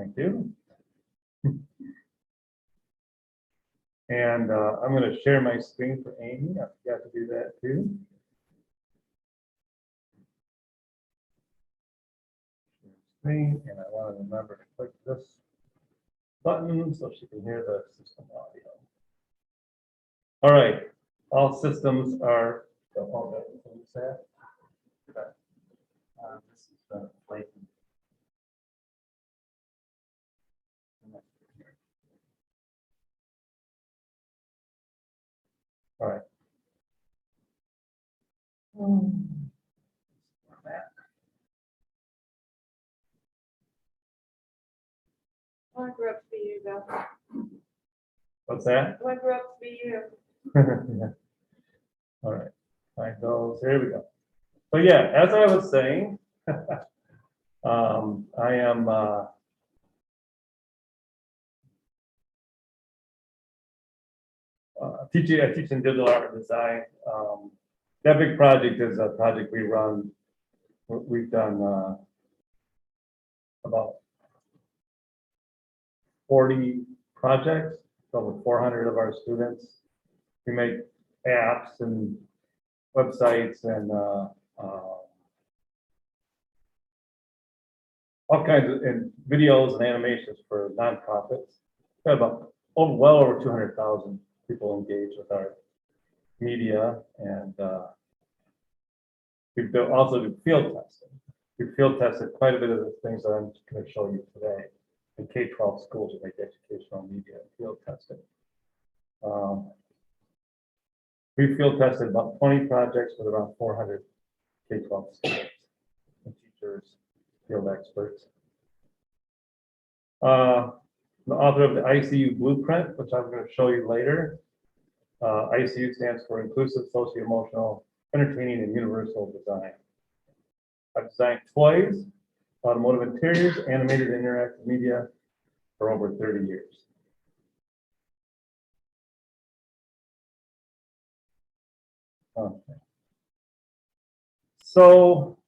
Thank you. And I'm going to share my screen for Amy. I forgot to do that too. Share screen, and I want to remember to click this button so she can hear the system audio. All right, all systems are. Oh, what is that? This is the plate. All right. I grew up to be you, though. What's that? I grew up to be you. Yeah. All right, find those. Here we go. So yeah, as I was saying, I am I teach in digital art and design. That big project is a project we run. We've done about 40 projects, over 400 of our students. We make apps and websites and all kinds of videos and animations for nonprofits. We have about well over 200,000 people engaged with our media, and we've also do field testing. We've field tested quite a bit of the things that I'm going to show you today in K-12 schools that make educational media field testing. We field tested about 20 projects with around 400 K-12 students and teachers, field experts. The author of the ICU Blueprint, which I'm going to show you later. ICU stands for Inclusive, Socio-Emotional, Entertaining, and Universal Design. I've designed toys, automotive interiors, animated and interactive media for over 30 years. Okay. So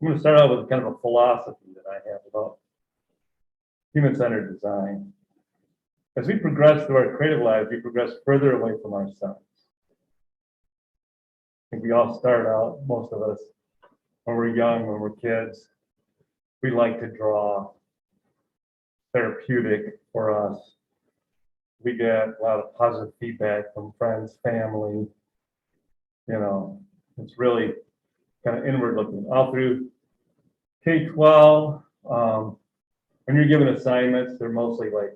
I'm going to start out with kind of a philosophy that I have about human-centered design. As we progress through our creative lives, we progress further away from ourselves. I think we all start out, most of us, when we're young, when we're kids, we like to draw. Therapeutic for us. We get a lot of positive feedback from friends, family. You know, it's really kind of inward looking. All through K-12, when you're given assignments, they're mostly like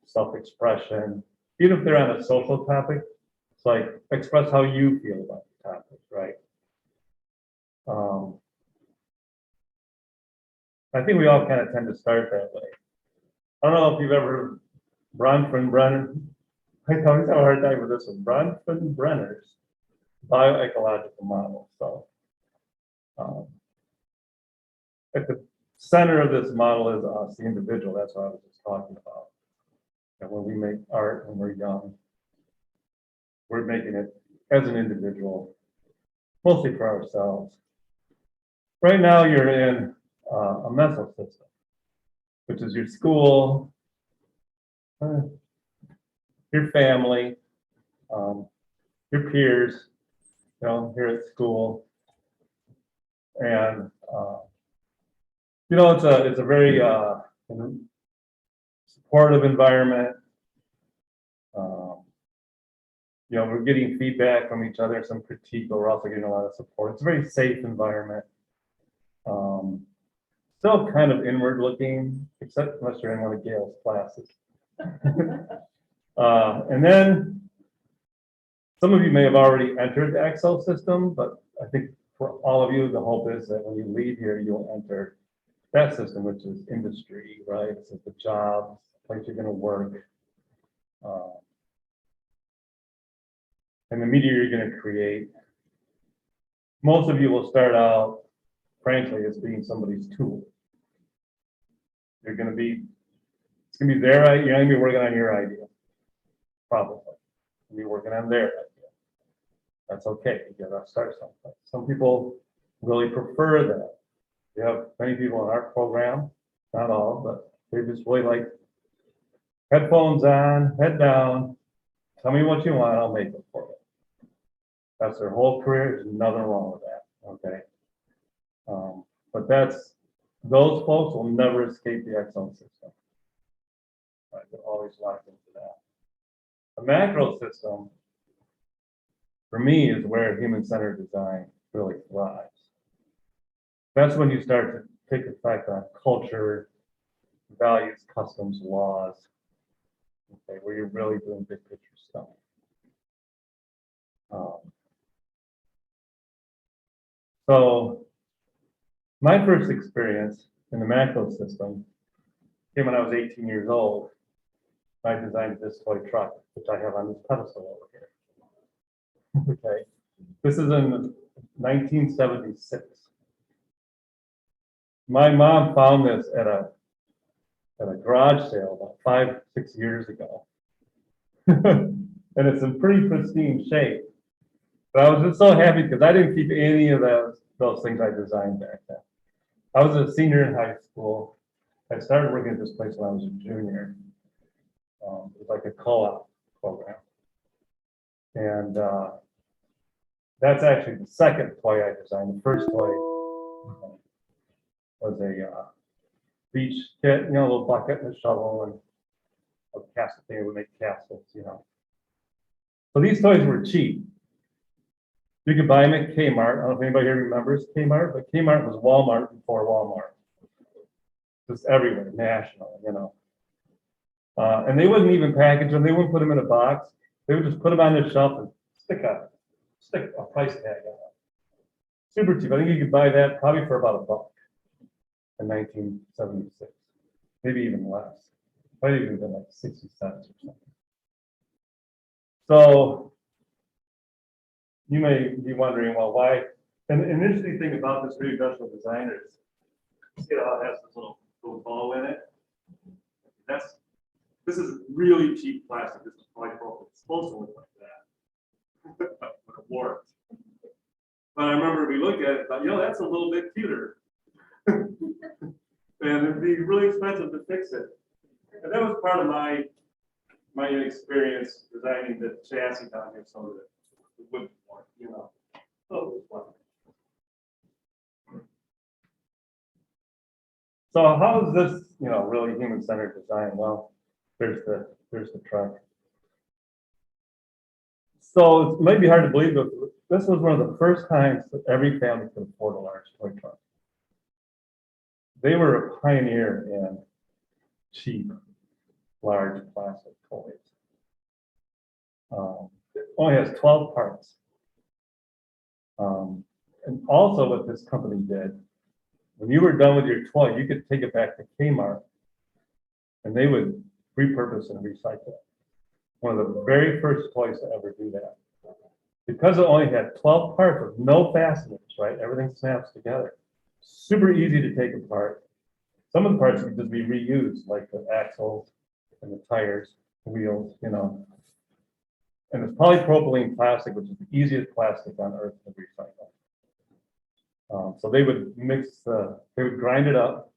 self-expression. Even if they're on a social topic, it's like express how you feel about the topic, right? I think we all kind of tend to start that way. I don't know if you've ever Bronfenbrenner. I always have a hard time with this one. Bronfenbrenner's bioecological model. So, at the center of this model is us, the individual. That's what I was just talking about. And when we make art when we're young, we're making it as an individual, mostly for ourselves. Right now, you're in a mesosystem, which is your school, your family, your peers, you know, here at school, and you know, it's a very supportive environment. You know, we're getting feedback from each other, some critique, but we're also getting a lot of support. It's a very safe environment. Still kind of inward looking, except unless you're in one of Gayle's classes. And then some of you may have already entered the Excel system, but I think for all of you, the hope is that when you leave here, you'll enter that system, which is industry, right? This is the jobs, the place you're going to work, and the media you're going to create. Most of you will start out, frankly, as being somebody's tool. You're going to be, it's going to be their idea. You're going to be working on your idea, probably. You'll be working on their idea. That's okay. You got to start someplace. Some people really prefer that. We have many people in our program not all, but they just really like headphones on, head down, tell me what you want, I'll make it for you. That's their whole career, there's nothing wrong with that, okay? But those folks will never escape the Exxon system. Right, they're always locked into that. The macro system, for me, is where human-centered design really thrives. That's when you start to take effect on culture, values, customs, laws, okay, where you're really doing big picture stuff. So my first experience in the macro system came when I was 18 years old. I designed this toy truck, which I have on this pedestal over here. Okay, this is in 1976. My mom found this at a garage sale about 5-6 years ago. And it's in pretty pristine shape. But I was just so happy because I didn't keep any of those things I designed back then. I was a senior in high school. I started working at this place when I was a junior. It was like a co-op program. And that's actually the second toy I designed. The first toy was a beach kit, a little bucket and a shovel and a castle thing that would make castles, So these toys were cheap. You could buy them at Kmart. I don't know if anybody here remembers Kmart, but Kmart was Walmart before Walmart. Just everywhere, national, And they wouldn't even package them. They wouldn't put them in a box. They would just put them on the shelf and stick a price tag on it. Super cheap. I think you could buy that probably for about $1 in 1976, maybe even less. Might even been like 60 cents or something. So you may be wondering, well, why? And an interesting thing about this three-dimensional designer is, see how it has this little bow in it? This is really cheap plastic. This is polypropylene. It's supposed to look like that, but it warped. But I remember we looked at it, thought, that's a little bit cuter. And it'd be really expensive to fix it. And that was part of my experience designing the chassis down here so that it wouldn't warp, So it was fun. So how is this, really human-centered design? Well, there's the truck. So it might be hard to believe, but this was one of the first times that every family could afford a large toy truck. They were a pioneer in cheap, large plastic toys. It only has 12 parts. And also what this company did, when you were done with your toy, you could take it back to Kmart and they would repurpose and recycle it. One of the very first toys to ever do that. Because it only had 12 parts with no fasteners, right? Everything snaps together. Super easy to take apart. Some of the parts could just be reused, like the axles and the tires, the wheels, And it's polypropylene plastic, which is the easiest plastic on earth to recycle. So they would they would grind it up,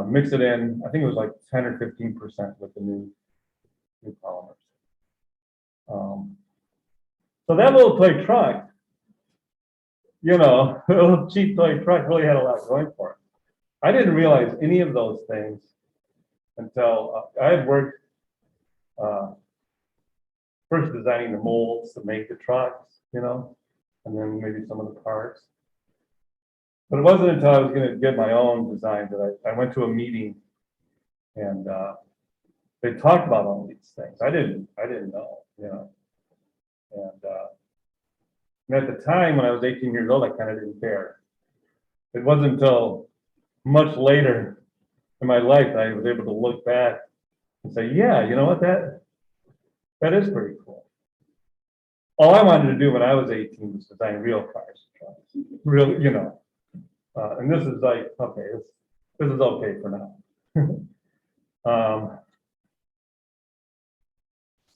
mix it in. I think it was like 10 or 15% with the new polymers. So that little toy truck, a little cheap toy truck really had a lot going for it. I didn't realize any of those things until I had worked first designing the molds to make the trucks, and then maybe some of the parts. But it wasn't until I was going to get my own design that I went to a meeting and they talked about all these things. I didn't know, And at the time when I was 18 years old, I kind of didn't care. It wasn't until much later in my life that I was able to look back and say, yeah, you know what, that is pretty cool. All I wanted to do when I was 18 was design real cars, real, and this is like, okay, this is okay for now.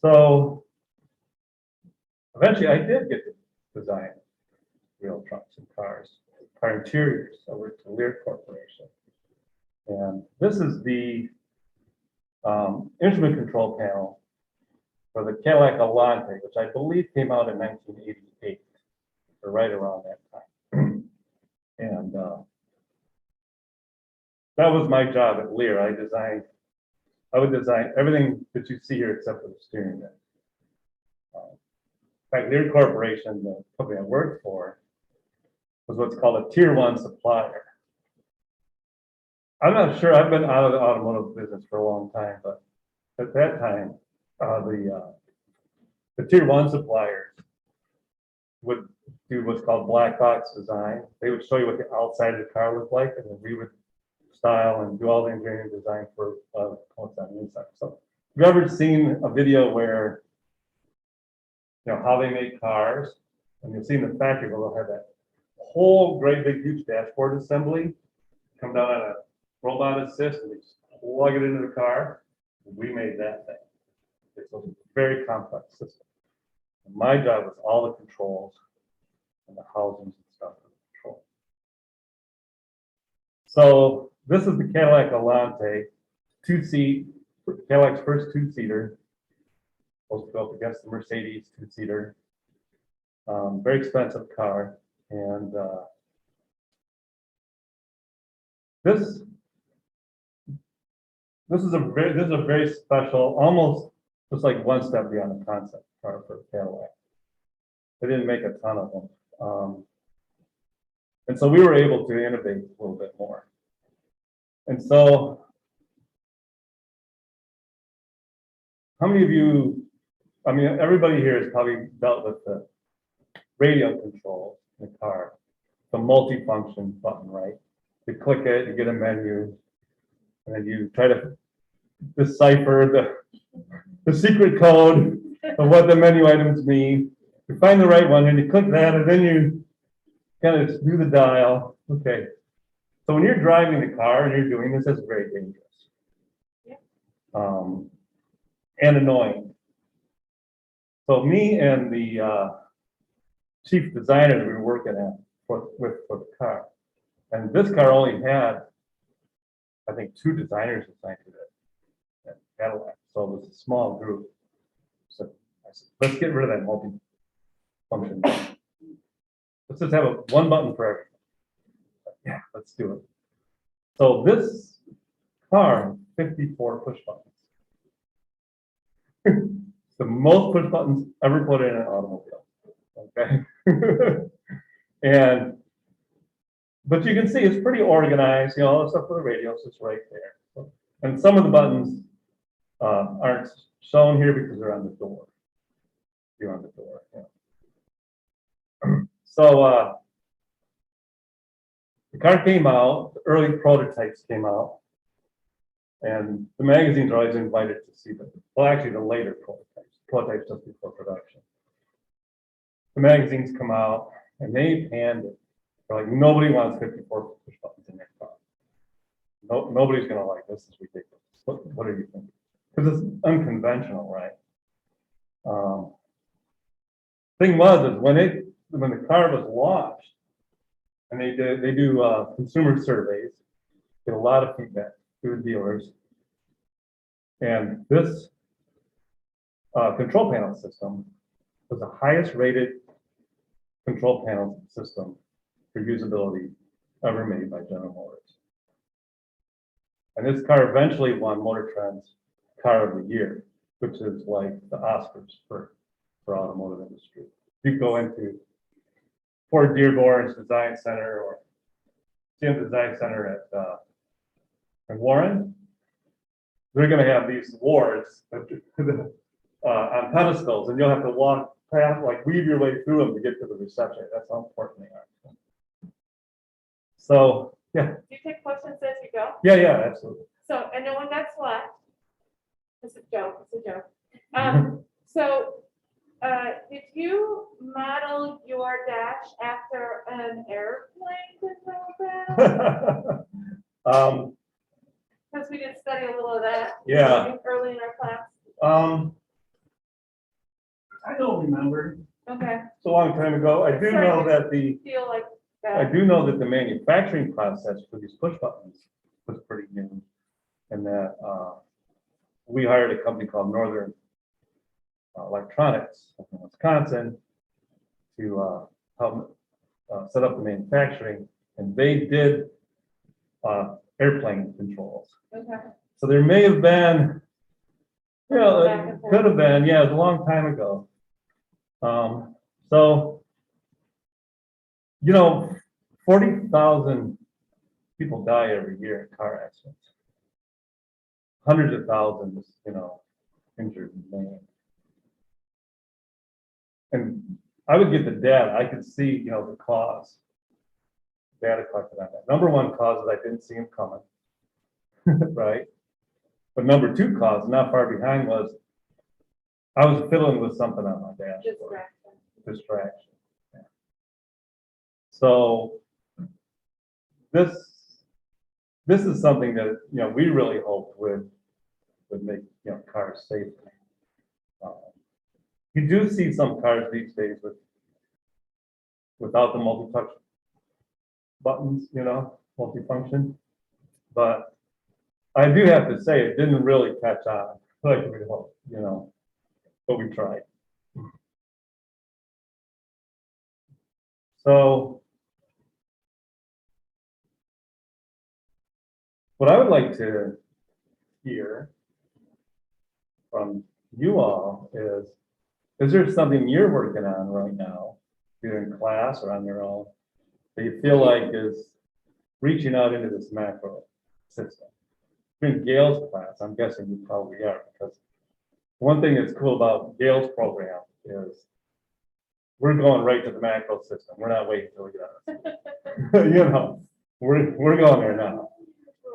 So eventually I did get to design real trucks and cars, car interiors. I worked for Lear Corporation. And this is the instrument control panel for the Cadillac Alante, which I believe came out in 1988, or right around that time. And that was my job at Lear. I would design everything that you see here except for the steering wheel. In fact, Lear Corporation, the company I worked for, was what's called a tier 1 supplier. I'm not sure, I've been out of the automotive business for a long time, but at that time, the tier 1 suppliers would do what's called black box design. They would show you what the outside of the car looked like, and then we would style and do all the engineering design for what's on the inside. So, have you ever seen a video where, how they make cars, and you'll see in the factory where they'll have that whole great big huge dashboard assembly come down on a robot assist, and they just plug it into the car. We made that thing. It's a very complex system. And my job was all the controls and the housings and stuff for the control. So this is the Cadillac Alante, 2-seat, Cadillac's first 2-seater. Supposed to go up against the Mercedes 2-seater. Very expensive car. And this is a very special, almost just like one step beyond the concept car for Cadillac. They didn't make a ton of them. And so we were able to innovate a little bit more. And so, how many of you, everybody here has probably dealt with the radio control in the car, the multi-function button, right? You click it, you get a menu, and then you try to decipher the secret code of what the menu items mean. You find the right one, and you click that, and then you kind of do the dial. Okay. So when you're driving the car and you're doing this, it's very dangerous. Yeah. And annoying. So me and the chief designer that we were working at for the car, and this car only had, I think, 2 designers assigned to it at Cadillac. So it was a small group. So I said, let's get rid of that multi-function button. Let's just have one button for everything. Yeah, let's do it. So this car, 54 push buttons. The most push buttons ever put in an automobile. Okay. But you can see it's pretty organized, all the stuff for the radios is right there. And some of the buttons aren't shown here because they're on the door. You're on the door. Yeah. So the car came out, the early prototypes came out, and the magazines are always invited to see them. Well, actually, the later prototypes just before production. The magazines come out, and they panned it. They're like, nobody wants 54 push buttons in their car. Nobody's going to like this. Is ridiculous. What are you thinking? Because it's unconventional, right? Thing was, is when the car was launched, and they do consumer surveys, get a lot of feedback through the dealers, and this control panel system was the highest rated control panel system for usability ever made by General Motors. And this car eventually won Motor Trend's Car of the Year, which is like the Oscars for automotive industry. You go into Ford Dearborn's Design Center or GM Design Center at in Warren, they're going to have these awards on pedestals, and you'll have to walk past, like weave your way through them to get to the reception. That's how important they are. So, yeah. Do you take questions as you go? Yeah, absolutely. So, and no one got left. It's a joke. It's a joke. So, did you model your dash after an airplane control panel? Because we did study a little of that. Yeah. Early in our class. I don't remember. Okay. It's a long time ago. I do know that Feel like I that. do know that the manufacturing process for these push buttons was pretty new. And that we hired a company called Northern Electronics in Wisconsin to help set up the manufacturing, and they did airplane controls. Okay. So there may have been, you know, it could have been, yeah, it was a long time ago. So, you know, 40,000 people die every year in car accidents. Hundreds of thousands, you know, injured and maimed. And I would get the data, I could see, you know, the cause. Data collected on that. Number one cause is I didn't see him coming, right? But number two cause, not far behind, was I was fiddling with something on my dashboard. Distraction. Yeah. So this is something that, you know, we really hoped would make, you know, cars safer. You do see some cars these days without the multi-touch buttons, you know, multifunction. But I do have to say, it didn't really catch on like we hoped, you know, but we tried. So what I would like to hear from you all is there something you're working on right now, either in class or on your own, that you feel like is reaching out into this macro system? In Gayle's class, I'm guessing you probably are, because one thing that's cool about Gayle's program is we're going right to the macro system. We're not waiting till we get out. You know, we're going there now.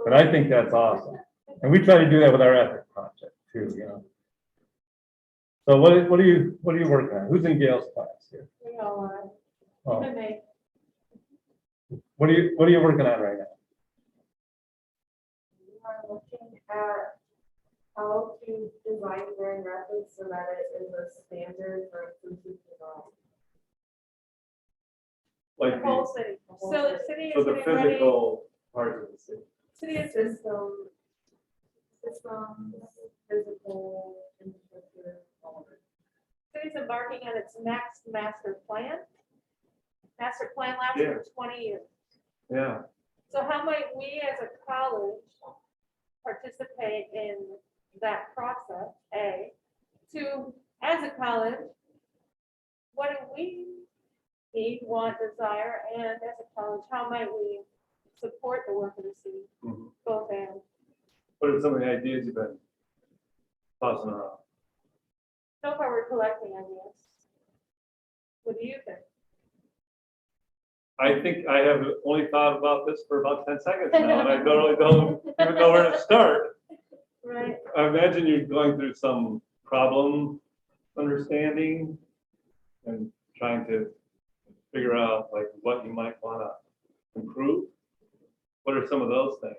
But I think that's awesome. And we try to do that with our ethics project too, you know. So what are you working on? Who's in Gayle's class here? We all are. Oh. Even me. What are you working on right now? We are looking at how to design Grand Rapids so that it is a standard for inclusive design. Like The whole city. So the city so is the getting ready. physical part of the city. City is Systems, physical, infrastructure, all of it. city's embarking on its next master plan. Master plan lasts for 20 years. Yeah. So how might we as a college participate in that process? A, two, as a college, what do we need, want, desire, and as a college, how might we support the work of the city? Mhm. Both and. What are some of the ideas you've been tossing around? So far, we're collecting ideas. What do you think? I think I have only thought about this for about 10 seconds now, and I don't even know where to start. Right. I imagine you're going through some problem understanding and trying to figure out like what you might want to improve. What are some of those things?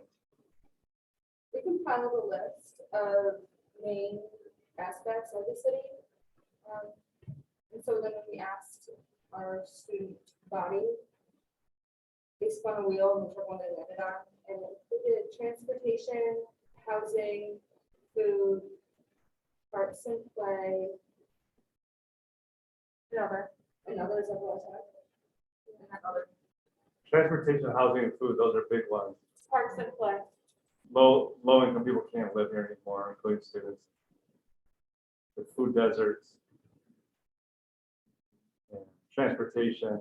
We compiled a list of main aspects of the city. And so then we asked our student body, they spun a wheel, and whichever one they landed on, and it included transportation, housing, food, arts and play, and others of those. And other. Transportation, housing, and food, those are big ones. Parks and play. Low income people can't live here anymore, including students. The food deserts. And transportation.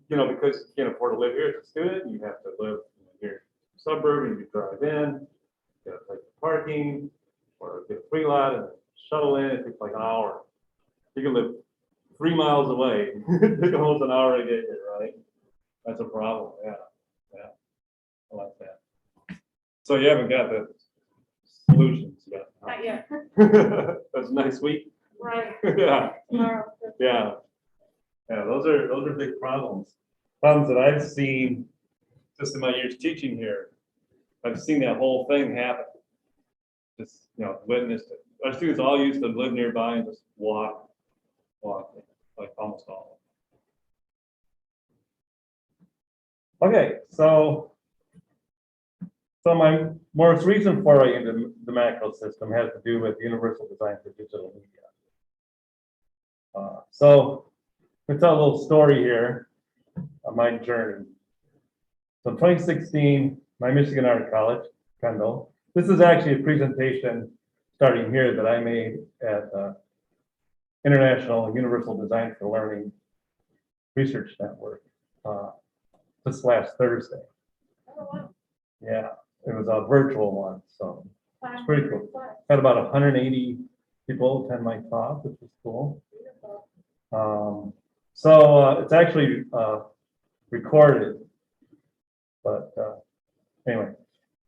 You know, because you can't afford to live here as a student, you have to live here in the suburb, and you drive in, you gotta pay for parking, or get a free lot and shuttle in, it takes like an hour. You can live 3 miles away, it takes almost an hour to get here, right? That's a problem, yeah. I like that. So you haven't got the solutions yet. Not yet. That's a nice week. Right. Yeah, Tomorrow. yeah. Yeah, those are big problems. Problems that I've seen just in my years teaching here. I've seen that whole thing happen. Just, you know, witnessed it. Our students all used to live nearby and just walk, like almost all. Okay, so my most recent foray into the macro system has to do with universal design for digital media. So let me tell a little story here of my journey. So in 2016, my Michigan Art College, Kendall, this is actually a presentation starting here that I made at International Universal Design for Learning Research Network this last Thursday. Oh, wow. Yeah, it was a virtual one, so Fun. it's pretty cool. Fun. Had about 180 people attend my talk, which was cool. Beautiful. So it's actually recorded, but anyway,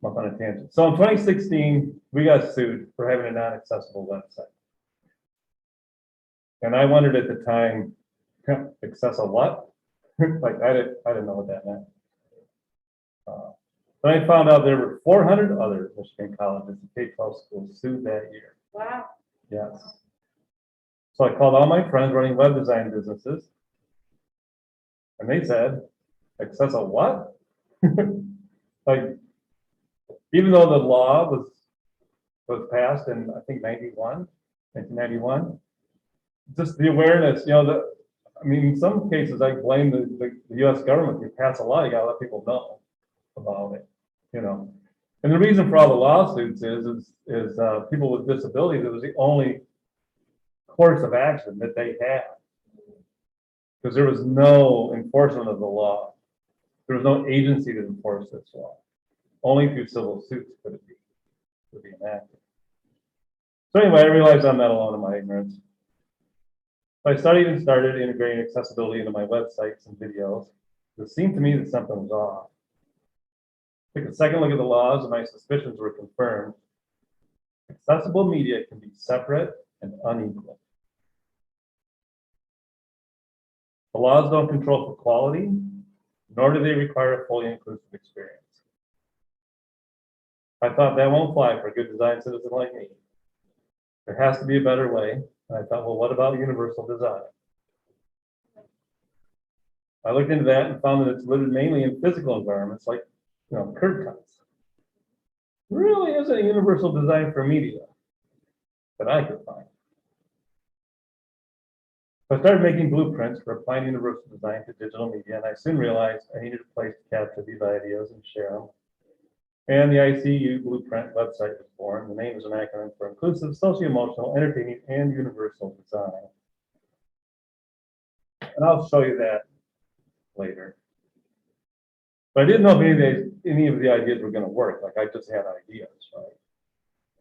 I'm off on a tangent. So in 2016, we got sued for having a non-accessible website. And I wondered at the time, accessible what? Like I didn't know what that meant. Then I found out there were 400 other Michigan colleges and K-12 schools sued that year. Wow. Yes. So I called all my friends running web design businesses, and they said, accessible what? Like, even though the law was passed in, I think, 1991, just the awareness, I mean, in some cases, I blame the US government. You pass a law, you gotta let people know about it, And the reason for all the lawsuits is people with disabilities, it was the only course of action that they had. Because there was no enforcement of the law. There was no agency to enforce this law. Only through civil suits could it be enacted. So anyway, I realized I'm not alone in my ignorance. I started integrating accessibility into my websites and videos. It seemed to me that something was off. Took a second look at the laws and my suspicions were confirmed. Accessible media can be separate and unequal. The laws don't control for quality, nor do they require a fully inclusive experience. I thought that won't fly for a good design citizen like me. There has to be a better way. And I thought, well, what about universal design? I looked into that and found that it's lived mainly in physical environments like, curb cuts. There really isn't a universal design for media that I could find. So I started making blueprints for applying universal design to digital media, and I soon realized I needed a place to capture these ideas and share them. And the ICU Blueprint website was born. The name is an acronym for Inclusive, Socio-Emotional, Entertaining, and Universal Design. And I'll show you that later. But I didn't know if any of the ideas were going to work. Like, I just had ideas, right?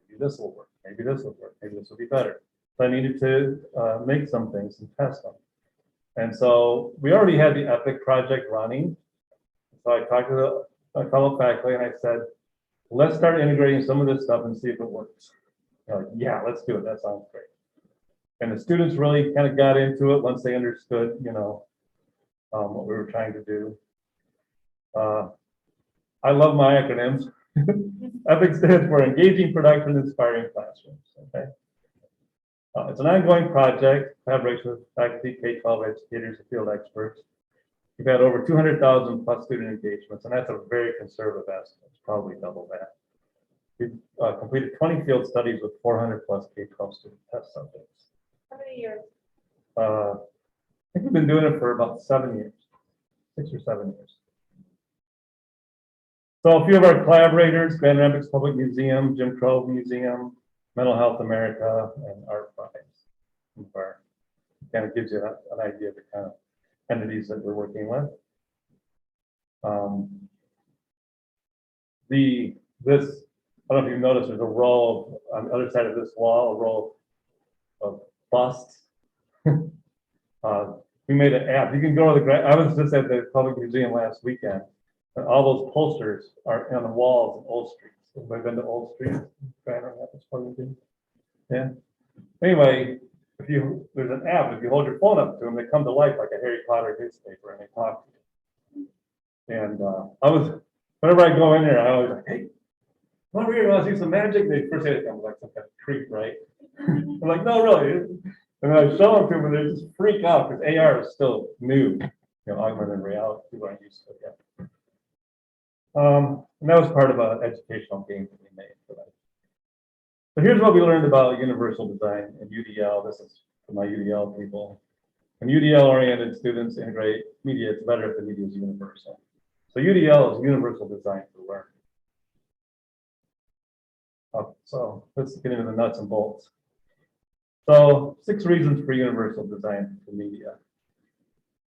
Maybe this will work. Maybe this will work. Maybe this will be better. So I needed to make some things and test them. And so we already had the EPIC project running. So I talked to my fellow faculty and I said, let's start integrating some of this stuff and see if it works. They're like, yeah, let's do it. That sounds great. And the students really kind of got into it once they understood, what we were trying to do. I love my acronyms. EPIC stands for Engaging Production Inspiring Classrooms. Okay. It's an ongoing project, collaboration with faculty, K-12 educators, and field experts. We've had over 200,000 plus student engagements, and that's a very conservative estimate. It's probably double that. We've completed 20 field studies with 400 plus K-12 student test subjects. How many years? I think we've been doing it for about 7 years, 6 or 7 years. So a few of our collaborators, Grand Rapids Public Museum, Jim Crow Museum, Mental Health America, and Art Prize. Kind of gives you an idea of the kind of entities that we're working with. I don't know if you've noticed, there's a row on the other side of this wall, a row of busts. We made an app. You can go to I was just at the Public Museum last weekend, and all those posters are on the walls of Old Street. Everybody been to Old Street? Grand Rapids Public Museum? Yeah. Anyway, there's an app. If you hold your phone up to them, they come to life like a Harry Potter newspaper, and they talk to you. And whenever I go in there, I always like, hey, come over here, I want to see some magic. They first say it comes like some kind of creep, right? I'm like, no, really. And I show them to them, and they just freak out because AR is still new, augmented reality. People aren't used to it yet. And that was part of an educational game that we made for that. So here's what we learned about universal design in UDL. This is for my UDL people. When UDL-oriented students integrate media, it's better if the media is universal. So UDL is universal design for learning. So let's get into the nuts and bolts. So 6 reasons for universal design for media.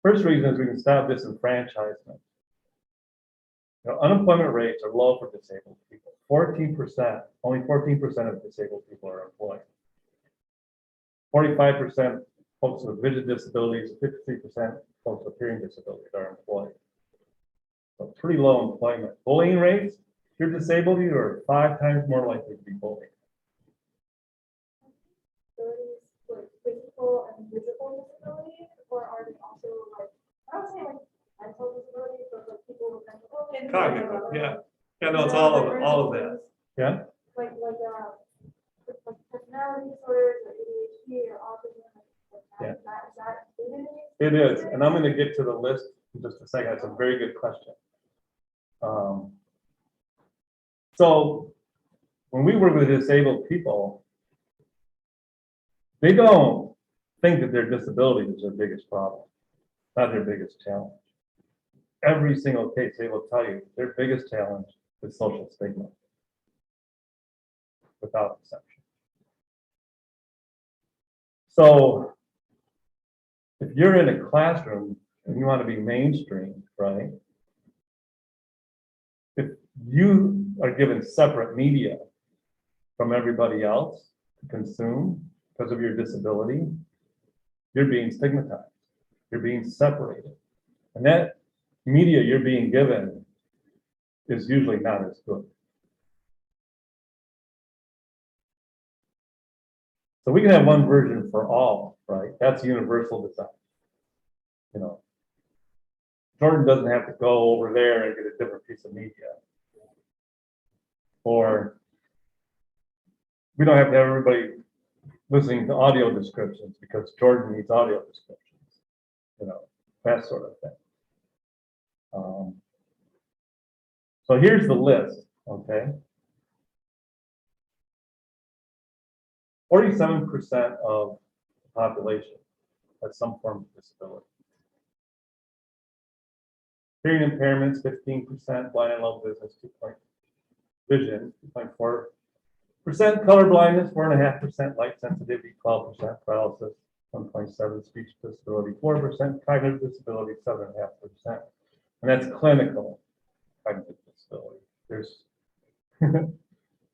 First reason is we can stop disenfranchisement. Unemployment rates are low for disabled people. 14%, only 14% of disabled people are employed. 45% folks with vision disabilities, 53% folks with hearing disabilities are employed. So pretty low employment. Bullying rates, if you're disabled, you are 5 times more likely to be bullied. Disabilities, like physical and visible disabilities, or are they also like, I don't say like mental disabilities, but like people with mental illness? Cognitive, yeah. Yeah, no, it's all of that. Yeah. Like personality disorders or ADHD or autism. Yeah. Is that included in these? It is, and I'm going to get to the list in just a second. That's a very good question. So when we work with disabled people, they don't think that their disability is their biggest problem, not their biggest challenge. Every single case, they will tell you their biggest challenge is social stigma, without exception. So if you're in a classroom and you want to be mainstream, right? If you are given separate media from everybody else to consume because of your disability, you're being stigmatized. You're being separated. And that media you're being given is usually not as good. So we can have one version for all, right? That's universal design. You know, Jordan doesn't have to go over there and get a different piece of media. Or we don't have to have everybody listening to audio descriptions because Jordan needs audio descriptions. You know, that sort of thing. So here's the list, okay? 47% of the population has some form of disability. Hearing impairments, 15%, blind and low business, 2.4%, color blindness, 4.5%, light sensitivity, 12%, paralysis, 1.7%, speech disability, 4%, cognitive disability, 7.5%. And that's clinical cognitive disability. There's a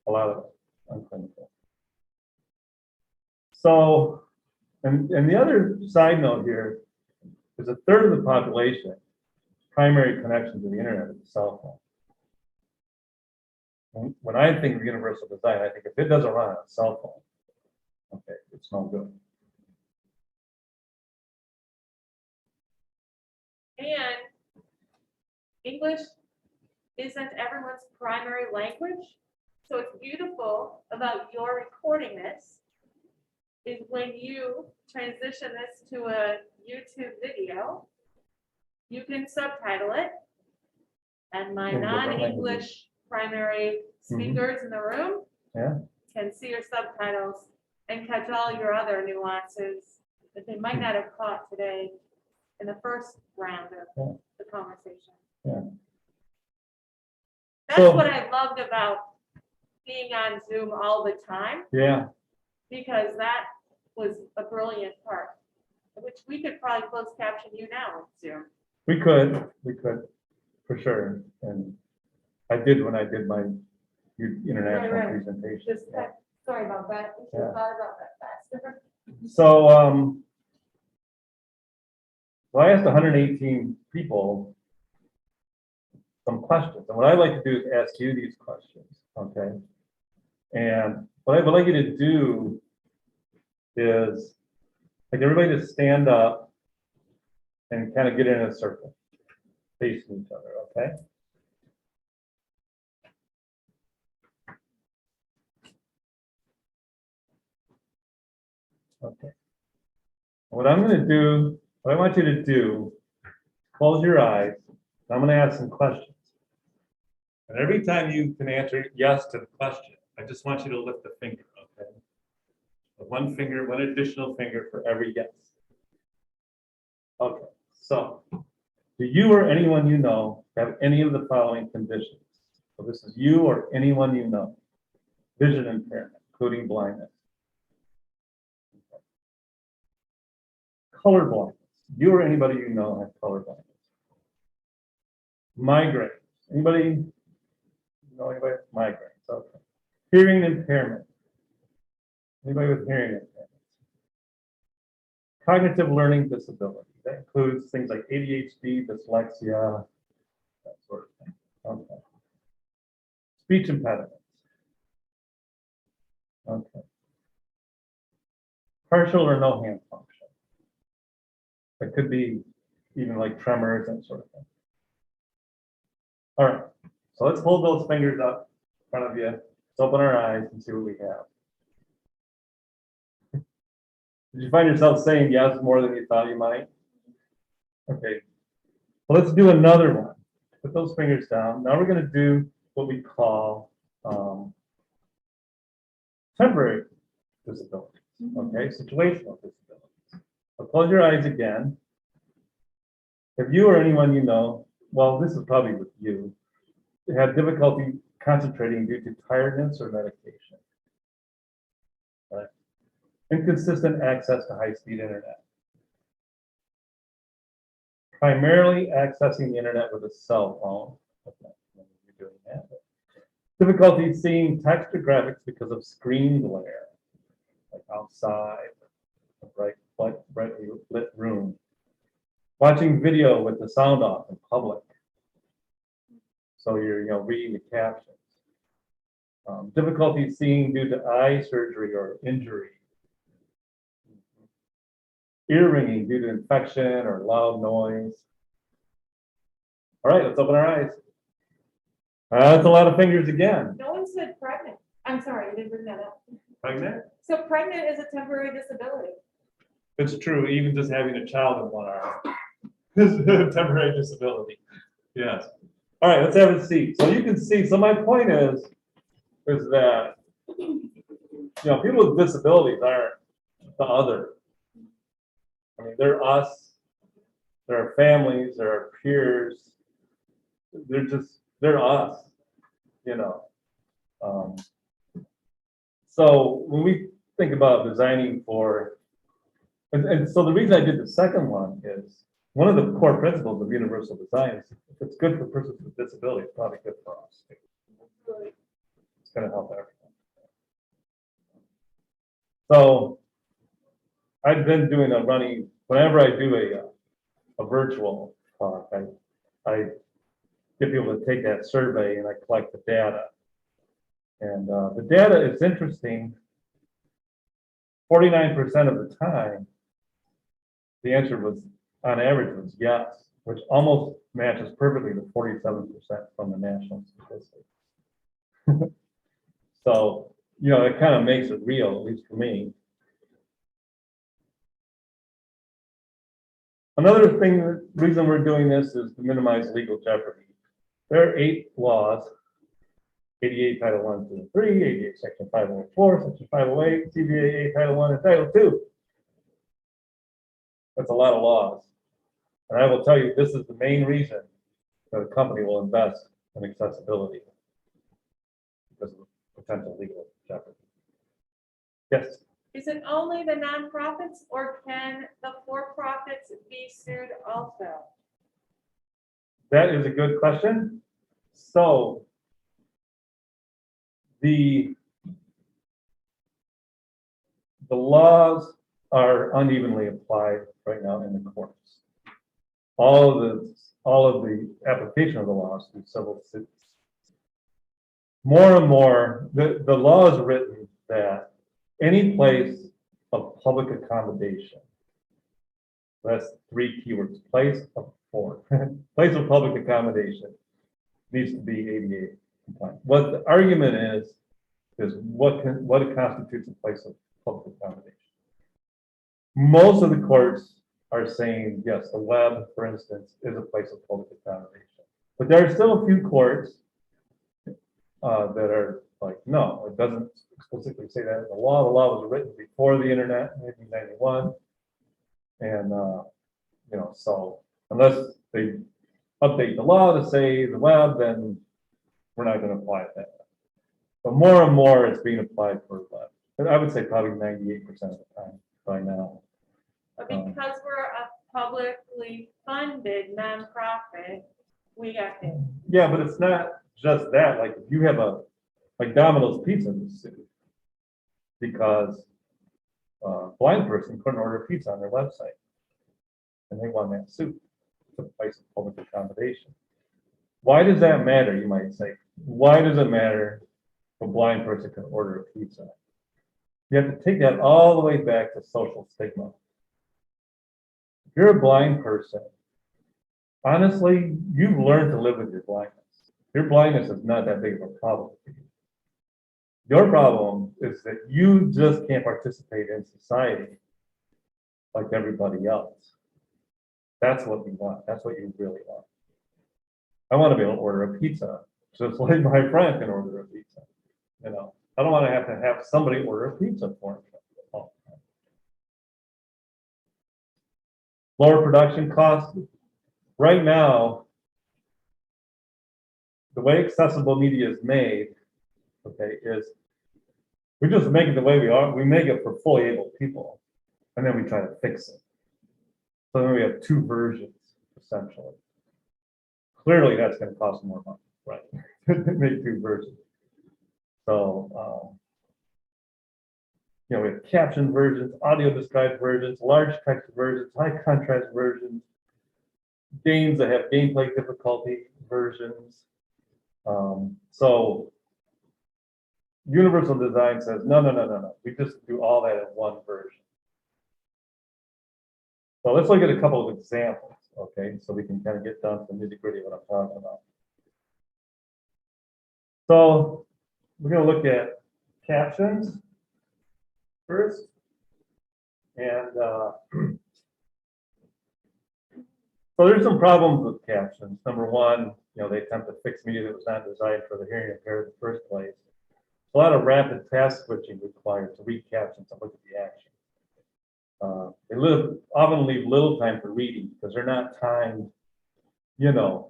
lot of unclinical. So, and the other side note here is 1/3 of the population primary connection to the internet is a cell phone. When I think of universal design, I think if it doesn't run on a cell phone, okay, it's no good. And English isn't everyone's primary language. So what's beautiful about your recording this is when you transition this to a YouTube video, you can subtitle it. And my In different non-English primary speakers in the room Yeah. can see your subtitles and catch all your other nuances that they might not have caught today in the first round of the conversation. Yeah. That's So- what I loved about being on Zoom all the time, Yeah. because that was a brilliant part, which we could probably close caption you now on Zoom. We could, for sure. And I did when I did my international Right. presentation. Just, sorry about that. We should have thought about that faster. So, well, I asked 118 people some questions. And what I'd like to do is ask you these questions, okay? And what I would like you to do is, like, everybody to stand up and kind of get in a circle, facing each other, okay? Okay. What I'm going to do, what I want you to do, close your eyes. I'm going to ask some questions. And every time you can answer yes to the question, I just want you to lift the finger, okay? One finger, one additional finger for every yes. Okay, so do you or anyone you know have any of the following conditions? So this is you or anyone you know. Vision impairment, including blindness. Color blindness. You or anybody you know have color blindness. Migraines. Anybody know anybody with migraines? Okay. Hearing impairment. Anybody with hearing impairment? Cognitive learning disability. That includes things like ADHD, dyslexia, that sort of thing. Okay. Speech impediments. Okay. Partial or no hand function. It could be even like tremors and sort of thing. All right, so let's hold those fingers up in front of you. Let's open our eyes and see what we have. Did you find yourself saying yes more than you thought you might? Okay, well, let's do another one. Put those fingers down. Now we're going to do what we call temporary disabilities, okay, situational disabilities. So close your eyes again. If you or anyone you know, well, this is probably with you, have difficulty concentrating due to tiredness or medication. Right? Inconsistent access to high-speed internet. Primarily accessing the internet with a cell phone. You're doing that. Difficulty seeing text or graphics because of screen glare, like outside, a brightly lit room. Watching video with the sound off in public. So you're reading the captions. Difficulty seeing due to eye surgery or injury. Ear ringing due to infection or loud noise. All right, let's open our eyes. That's a lot of fingers again. No one said pregnant. I'm sorry, you didn't bring that up. Pregnant? So pregnant is a temporary disability. It's true, even just having a child in one arm is a temporary disability. Yes. All right, let's have a seat. So you can see, so my point is that, people with disabilities aren't the other. I mean, they're us, they're our families, they're our peers. They're us, So when we think about designing for, and so the reason I did the second one is, one of the core principles of universal design is if it's good for persons with disabilities, it's probably good for us. It's going to help everyone. So I've been doing whenever I do a virtual talk, I get people to take that survey and I collect the data. And the data is interesting. 49% of the time, the answer was, on average, was yes, which almost matches perfectly the 47% from the national statistics. So, it kind of makes it real, at least for me. Another reason we're doing this is to minimize legal jeopardy. There are 8 laws, 88 Title 1, 2, and 3, 88 Section 504, Section 508, CBA Title 1, and Title 2. That's a lot of laws. And I will tell you, this is the main reason that a company will invest in accessibility because of potential legal jeopardy. Yes? Is it only the nonprofits or can the for-profits be sued also? That is a good question. So the laws are unevenly applied right now in the courts. All of the application of the laws through civil suits. More and more, the law is written that any place of public accommodation, that's 3 keywords, place of public accommodation needs to be ADA compliant. What the argument is what constitutes a place of public accommodation. Most of the courts are saying, yes, the web, for instance, is a place of public accommodation. But there are still a few courts that are like, no, it doesn't explicitly say that in the law. The law was written before the internet, in 1991. And, so unless they update the law to say the web, then we're not going to apply it that way. But more and more it's being applied for web. And I would say probably 98% of the time by now. But because we're a publicly funded nonprofit, we got to. Yeah, but it's not just that. Like if you have like Domino's Pizza is sued because a blind person couldn't order pizza on their website. And they won that suit. It's a place of public accommodation. Why does that matter, you might say? Why does it matter if a blind person can order a pizza? You have to take that all the way back to social stigma. If you're a blind person, honestly, you've learned to live with your blindness. Your blindness is not that big of a problem for you. Your problem is that you just can't participate in society like everybody else. That's what we want. That's what you really want. I want to be able to order a pizza just like my friend can order a pizza. I don't want to have somebody order a pizza for me. Lower production costs. Right now, the way accessible media is made, okay, is we just make it the way we are. We make it for fully able people, and then we try to fix it. So then we have two versions, essentially. Clearly, that's going to cost more money, right? Make two versions. So, we have captioned versions, audio described versions, large text versions, high contrast versions, games that have gameplay difficulty versions. So Universal Design says, no. We just do all that in one version. So let's look at a couple of examples, okay? So we can kind of get down to the nitty-gritty of what I'm talking about. So we're going to look at captions first. And so there's some problems with captions. Number one, they attempt to fix media that was not designed for the hearing impaired in the first place. A lot of rapid task switching required to read captions and look at the action. They often leave little time for reading because they're not timed,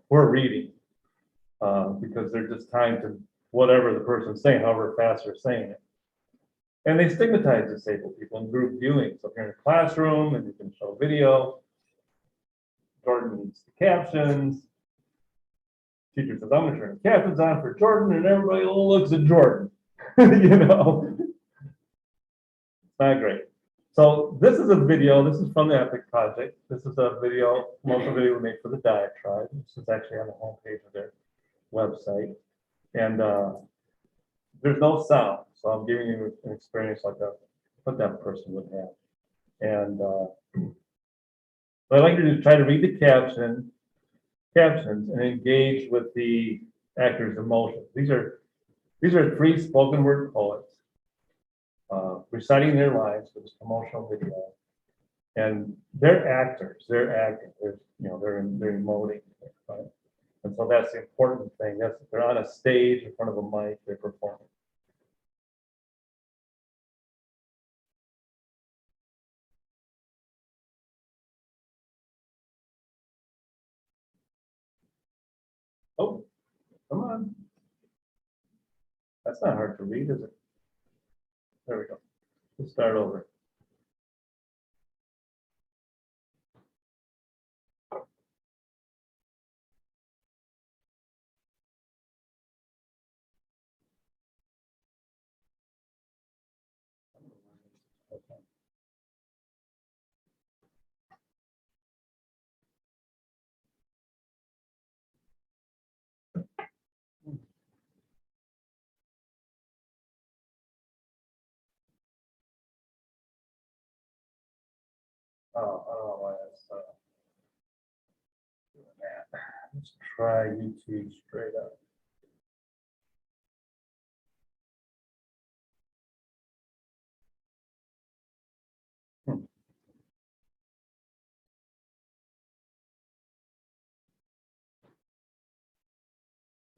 for reading, because they're just timed to whatever the person's saying, however fast they're saying it. And they stigmatize disabled people in group viewing. So if you're in a classroom and you can show video, Jordan needs the captions. Teacher says, I'm going to turn the captions on for Jordan, and everybody looks at Jordan. It's not great. So this is a video. This is from the Epic Project. This is a video, promotional video we made for the Diatribe. This is actually on the homepage of their website. And there's no sound. So I'm giving you an experience like what that person would have. And what I'd like you to try to read the captions and engage with the actor's emotions. These are three spoken word poets reciting their lines for this promotional video. And they're actors, they're acting, they're emoting, right? And so that's the important thing. They're on a stage in front of a mic, they're performing. Oh, come on. That's not hard to read, is it? There we go. Let's start over. Okay. Oh, I don't know why that's doing that. Let's try YouTube straight up.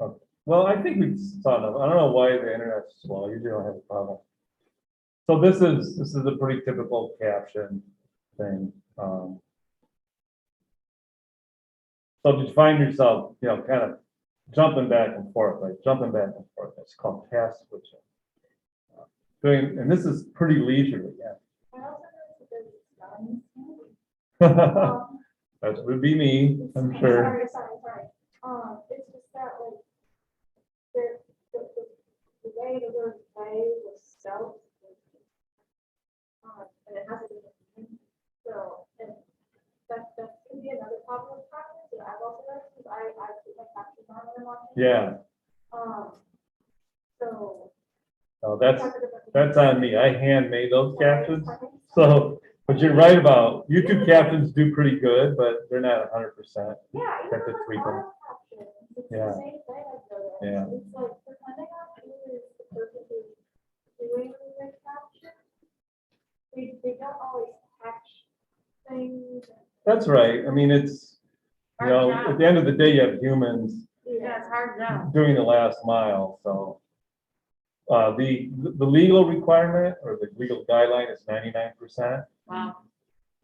Okay. Well, I think we saw enough. I don't know why the internet's slow. Usually don't have a problem. So this is a pretty typical caption thing. So if you find yourself, kind of jumping back and forth, like jumping back and forth, that's called task switching. And this is pretty leisurely, yeah. I also noticed that there's spelling. That would be me, I'm sure. Sorry. It's just that like, the way the word play was spelled. And it has a different meaning. So, and that can be another problem with practice, that I've also noticed, because I put my captions on when I'm watching. Yeah, So. no, that's on me. I handmade those captions. So, but you're right about, YouTube captions do pretty good, but they're not 100%. Yeah, Have to tweak them. It's Yeah. the same thing I've noticed. Yeah. It's like, depending on who is the person who's doing the caption, they don't always catch things. That's right. I mean, it's, at the end of the day, you have humans Yeah, it's hard now. doing the last mile, so. The legal requirement or the legal guideline is 99%. Wow.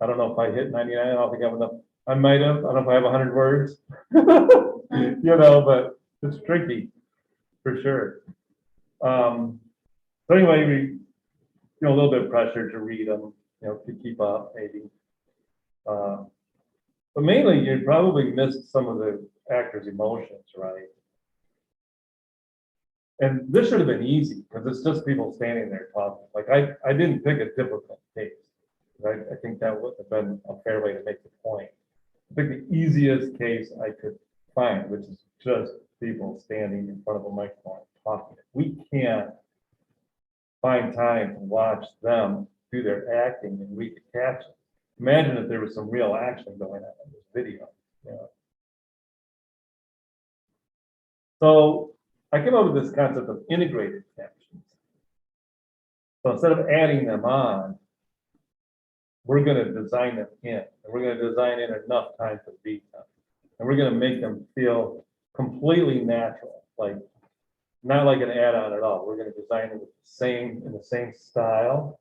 I don't know if I hit 99, I don't think I have enough. I might have, I don't know if I have 100 words. But it's tricky, for sure. So anyway, we, a little bit of pressure to read them, to keep up, maybe. But mainly, you probably missed some of the actors' emotions, right? And this should have been easy, because it's just people standing there talking. Like, I didn't pick a difficult case. Right? I think that would have been a fair way to make the point. I think the easiest case I could find, which is just people standing in front of a microphone talking. We can't find time to watch them do their acting and read the captions. Imagine if there was some real action going on in this video. So I came up with this concept of integrated captions. So instead of adding them on, we're going to design them in, and we're going to design in enough time to read them. And we're going to make them feel completely natural, like not like an add-on at all. We're going to design it in the same style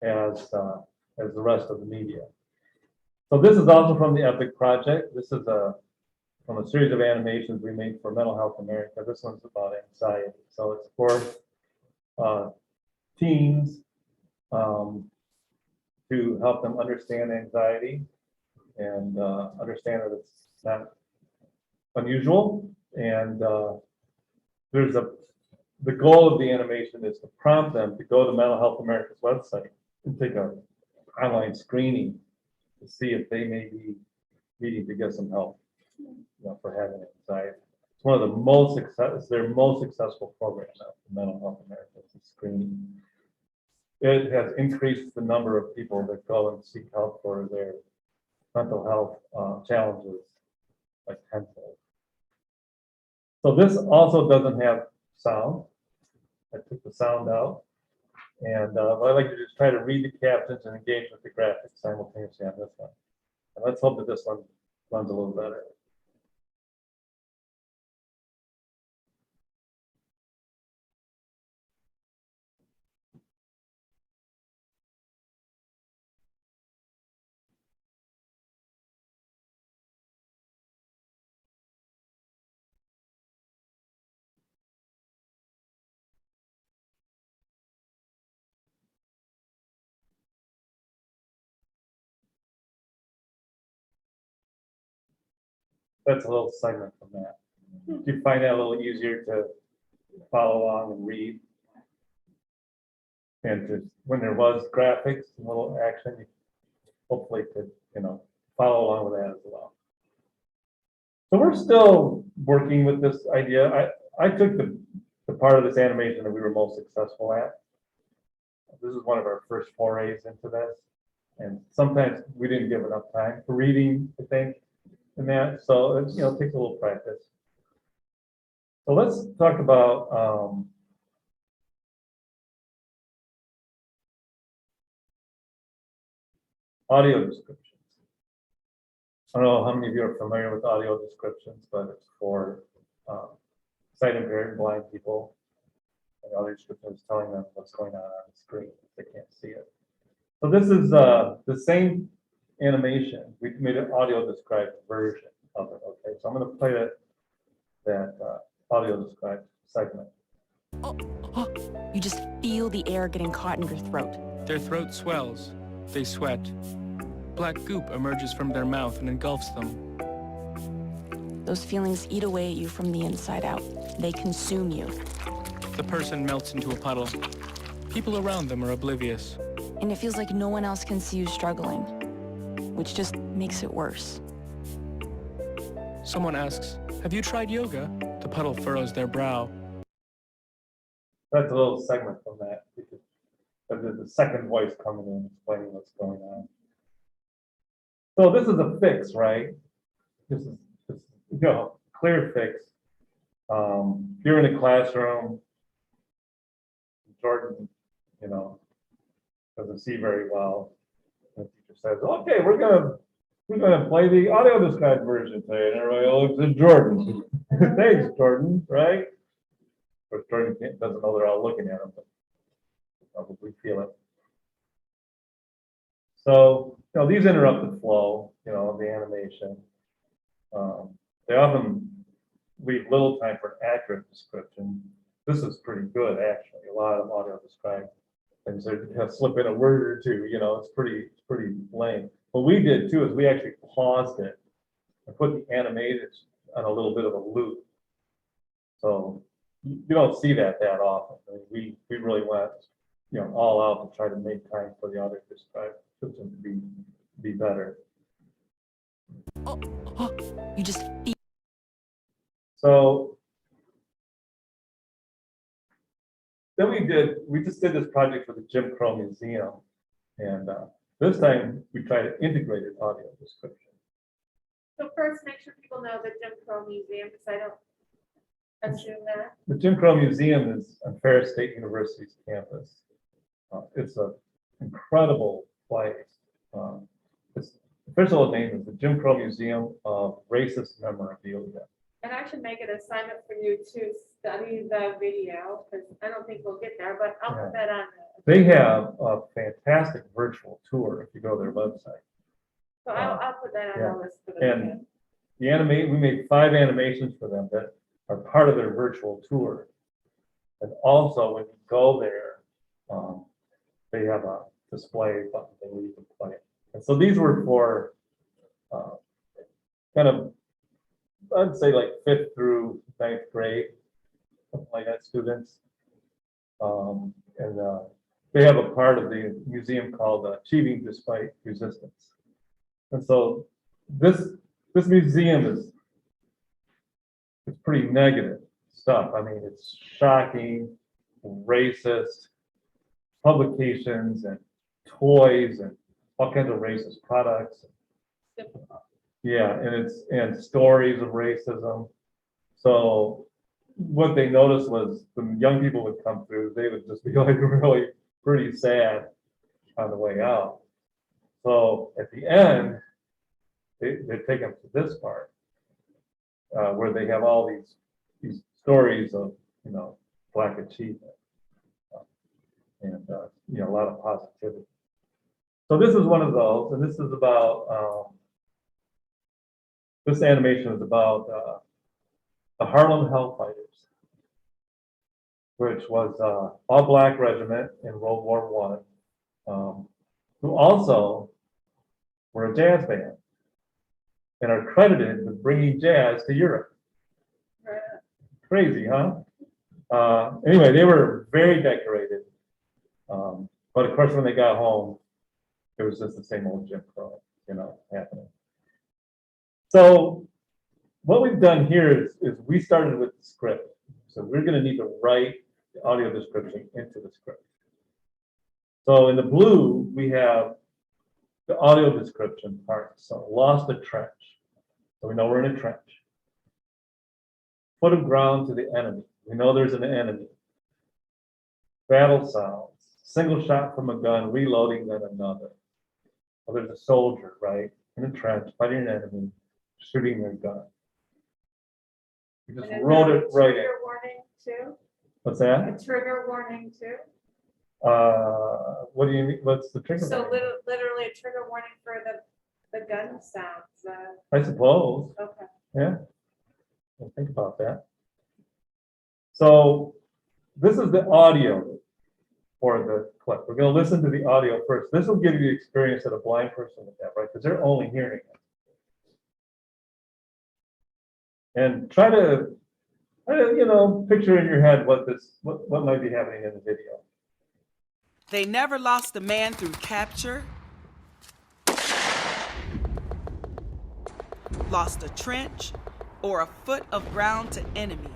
as the rest of the media. So this is also from the Epic project. This is from a series of animations we made for Mental Health America. This one's about anxiety. So it's for teens to help them understand anxiety and understand that it's not unusual. And the goal of the animation is to prompt them to go to Mental Health America's website and take an online screening to see if they may be needing to get some help, for having anxiety. It's one of the most their most successful program now for Mental Health America, is screening. It has increased the number of people that go and seek help for their mental health challenges like tenfold. So this also doesn't have sound. I took the sound out. And I like to just try to read the captions and engage with the graphics simultaneously on this one. And let's hope that this one runs a little better. That's a little segment from that. Do you find that a little easier to follow along and read? And to, when there was graphics and little action, you hopefully could, follow along with that as well. So we're still working with this idea. I took the part of this animation that we were most successful at. This is one of our first forays into this. And sometimes we didn't give enough time for reading, I think, and that. So it, takes a little practice. So let's talk about audio descriptions. I don't know how many of you are familiar with audio descriptions, but it's for sight impaired and blind people. And other descriptions telling them what's going on the screen. They can't see it. So this is the same animation. We made an audio described version of it. Okay, so I'm going to play that audio described segment. You just feel the air getting caught in your throat. Their throat swells. They sweat. Black goop emerges from their mouth and engulfs them. Those feelings eat away at you from the inside out. They consume you. The person melts into a puddle. People around them are oblivious. And it feels like no one else can see you struggling, which just makes it worse. Someone asks, "Have you tried yoga?" The puddle furrows their brow. That's a little segment from that. But there's a second voice coming in explaining what's going on. So this is a fix, right? This is clear fix. You're in a classroom. Jordan, doesn't see very well. The teacher says, "Okay, we're gonna play the audio described version today," and everybody looks at Jordan. Thanks, Jordan, right? Of course, Jordan doesn't know they're all looking at him, but probably feel it. So, these interrupt the flow, of the animation. They often leave little time for accurate description. This is pretty good, actually. A lot of audio described things. So you have slip in a word or two, it's pretty lame. What we did too is we actually paused it and put the animated on a little bit of a loop. So you don't see that often. I mean, we really went, all out to try to make time for the audio described system to be better. You just feel. So then we just did this project for the Jim Crow Museum. And this time we tried to integrate an audio description. So first, make sure people know the Jim Crow Museum, because I don't assume that. The Jim Crow Museum is on Ferris State University's campus. It's an incredible place. Its official name is the Jim Crow Museum of Racist Memorabilia. And I should make an assignment for you to study the video, because I don't think we'll get there, but I'll put that on there. They have a fantastic virtual tour if you go to their website. So I'll put that on the list for the And weekend. we made 5 animations for them that are part of their virtual tour. And also when you go there, they have a display button where you can play it. And so these were for kind of, I'd say like 5th through 9th grade, something like that, students. They have a part of the museum called Achieving Despite Resistance. And so this museum is pretty negative stuff. I mean, it's shocking, racist publications and toys and all kinds of racist products. Yeah, and stories of racism. So what they noticed was when young people would come through, they would just be like really pretty sad on the way out. So at the end, they take them to this part where they have all these stories of Black achievement and a lot of positivity. So this is one of those, and this is about this animation is about the Harlem Hellfighters, which was an all-Black regiment in World War I, who also were a jazz band and are credited with bringing jazz to Europe. Crazy, huh? Anyway, they were very decorated, but of course, when they got home, it was just the same old Jim Crow, happening. So what we've done here is we started with the script. So we're going to need to write the audio description into the script. So in the blue, we have the audio description part. So lost a trench. So we know we're in a trench. Foot of ground to the enemy. We know there's an enemy. Battle sounds. Single shot from a gun, reloading, then another. Well, there's a soldier, right, in a trench, fighting an enemy, shooting their gun. We just wrote it right in. Trigger warning too? What's A that? trigger warning too? What do you mean? What's the trigger? So warning? literally a trigger warning for the gun sounds, I suppose, okay. yeah. Well, think about that. So this is the audio for the clip. We're gonna listen to the audio first. This will give you the experience that a blind person would have, right? Because they're only hearing it. And try to, picture in your head what might be happening in the video. They never lost a man through capture, lost a trench, or a foot of ground to enemy.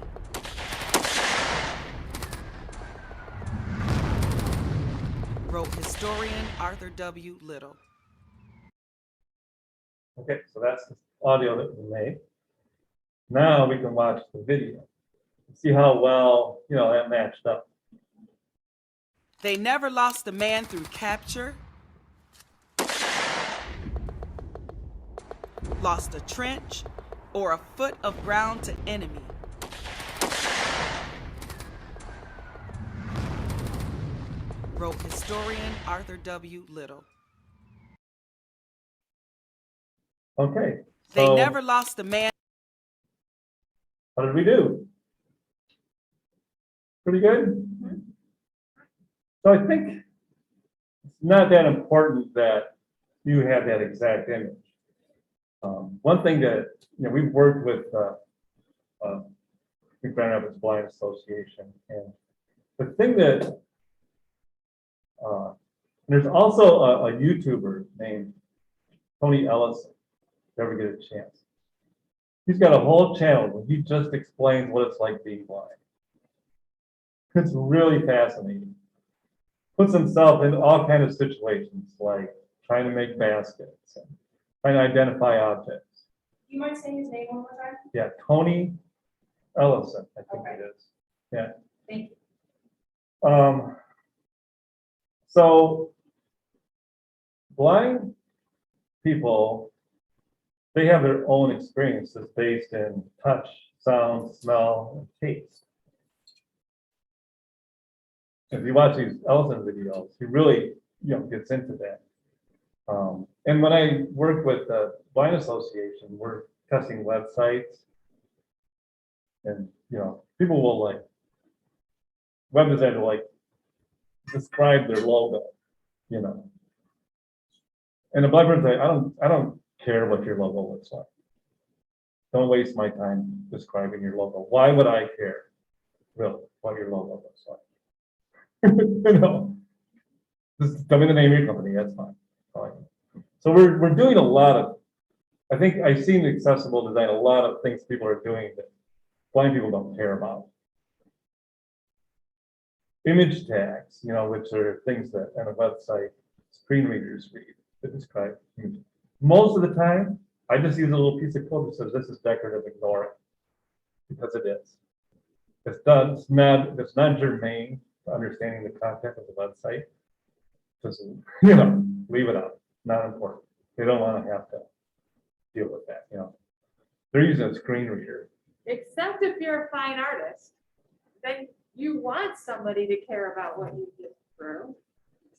Wrote historian Arthur W. Little. Okay, so that's the audio that we made. Now we can watch the video. See how well, that matched up. They never lost a man through capture, lost a trench, or a foot of ground to enemy. Wrote historian Arthur W. Little. Okay. They so never lost a man. How did we do? Pretty good? So I think it's not that important that you have that exact image. One thing that, we've worked with Grand Rapids Blind Association, and the thing that, there's also a YouTuber named Tony Ellison, if you ever get a chance. He's got a whole channel where he just explains what it's like being blind. It's really fascinating. Puts himself in all kinds of situations, like trying to make baskets, and trying to identify objects. You mind saying his name one more time? Yeah, Tony Ellison, I think Okay. it is. Yeah. Thank you. So blind people, they have their own experiences based in touch, sound, smell, and taste. If you watch these Ellison videos, he really, gets into that. And when I work with the Blind Association, we're testing websites, and people will web designers will describe their logo, and the blind person say, I don't care what your logo looks like. Don't waste my time describing your logo. Why would I care, really, what your logo looks like? Just tell me the name of your company. That's fine. Fine. So we're doing a lot of. I think I've seen accessible design. A lot of things people are doing that blind people don't care about. Image tags, which are things that on a website screen readers read to describe images. Most of the time, I just use a little piece of code that says this is decorative, ignore it, because it is. It's not germane to understanding the content of the website. Just leave it out. Not important. They don't want to have to deal with that. They're using a screen reader. Except if you're a fine artist, then you want somebody to care about what you get through.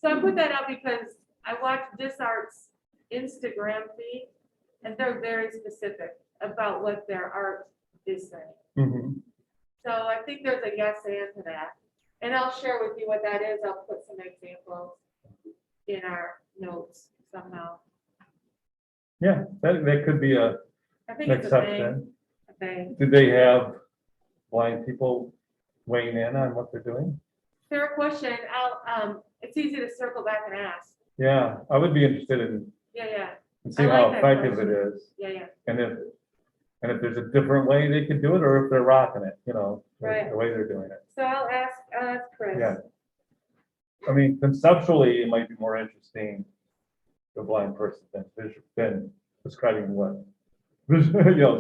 So I put that out because I watched DisArt's Instagram feed, and they're very specific about what their art is saying. Mm-hmm. So I think there's a yes and to that. And I'll share with you what that is. I'll put some examples in our notes somehow. Yeah, that could be a I think it's a thing. exception. A thing. Did they have blind people weighing in on what they're doing? Fair question. It's easy to circle back and ask. Yeah, I would be interested in Yeah. see I like how that effective it question. is, Yeah. and if there's a different way they could do it, or if they're rocking it, Right. the way they're doing it. So I'll ask Chris. Yeah. I mean, conceptually, it might be more interesting to a blind person than describing what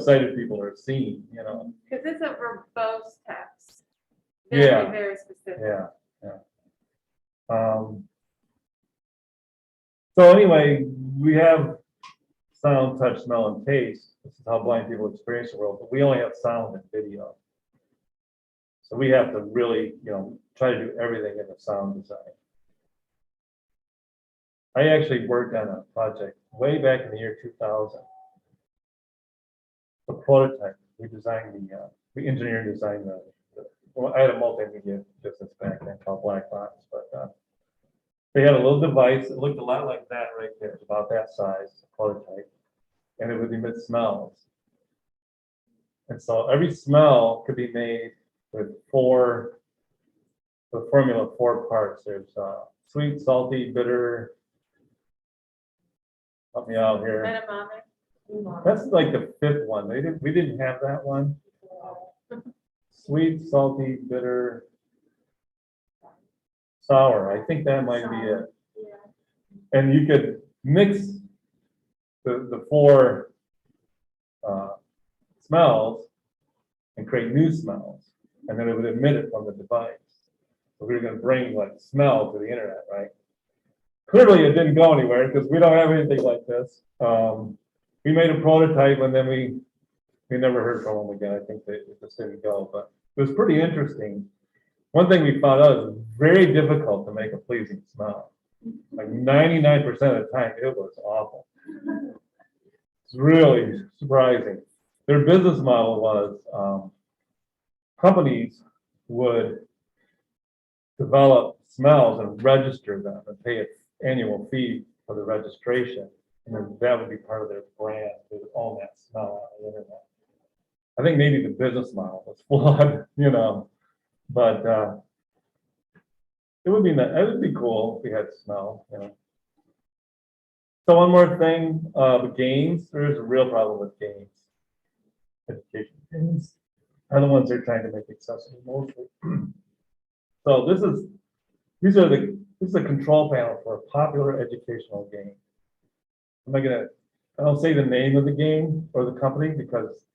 sighted people are seeing. Because it's a verbose text. Yeah. Very specific. Yeah. So anyway, we have sound, touch, smell, and taste. This is how blind people experience the world, but we only have sound and video. So we have to really, try to do everything in the sound design. I actually worked on a project way back in the year 2000. A prototype. We designed we engineered and designed well, I had a multimedia business back then called Black Box, but they had a little device. It looked a lot like that right there. It's about that size, prototype, and it would emit smells. And so every smell could be made with the formula of 4 parts. There's sweet, salty, bitter. Help me out here. Edamame. That's like the 5th one. We didn't have that one. Sweet, salty, bitter, sour. I think that might be it. Yeah. And you could mix the 4 smells and create new smells, and then it would emit it from the device. So we were going to bring like smell to the internet, right? Clearly, it didn't go anywhere because we don't have anything like this. We made a prototype, and then we never heard from them again. I think it just didn't go, but it was pretty interesting. One thing we found out is it's very difficult to make a pleasing smell. Like 99% of the time, it was awful. It's really surprising. Their business model was companies would develop smells and register them and pay an annual fee for the registration. And then that would be part of their brand. They would own that smell on the internet. I think maybe the business model was flawed, but it would be cool if we had smell, So one more thing, with games, there's a real problem with games. Education games are the ones they're trying to make accessible mostly. So this is the control panel for a popular educational game. I don't say the name of the game or the company because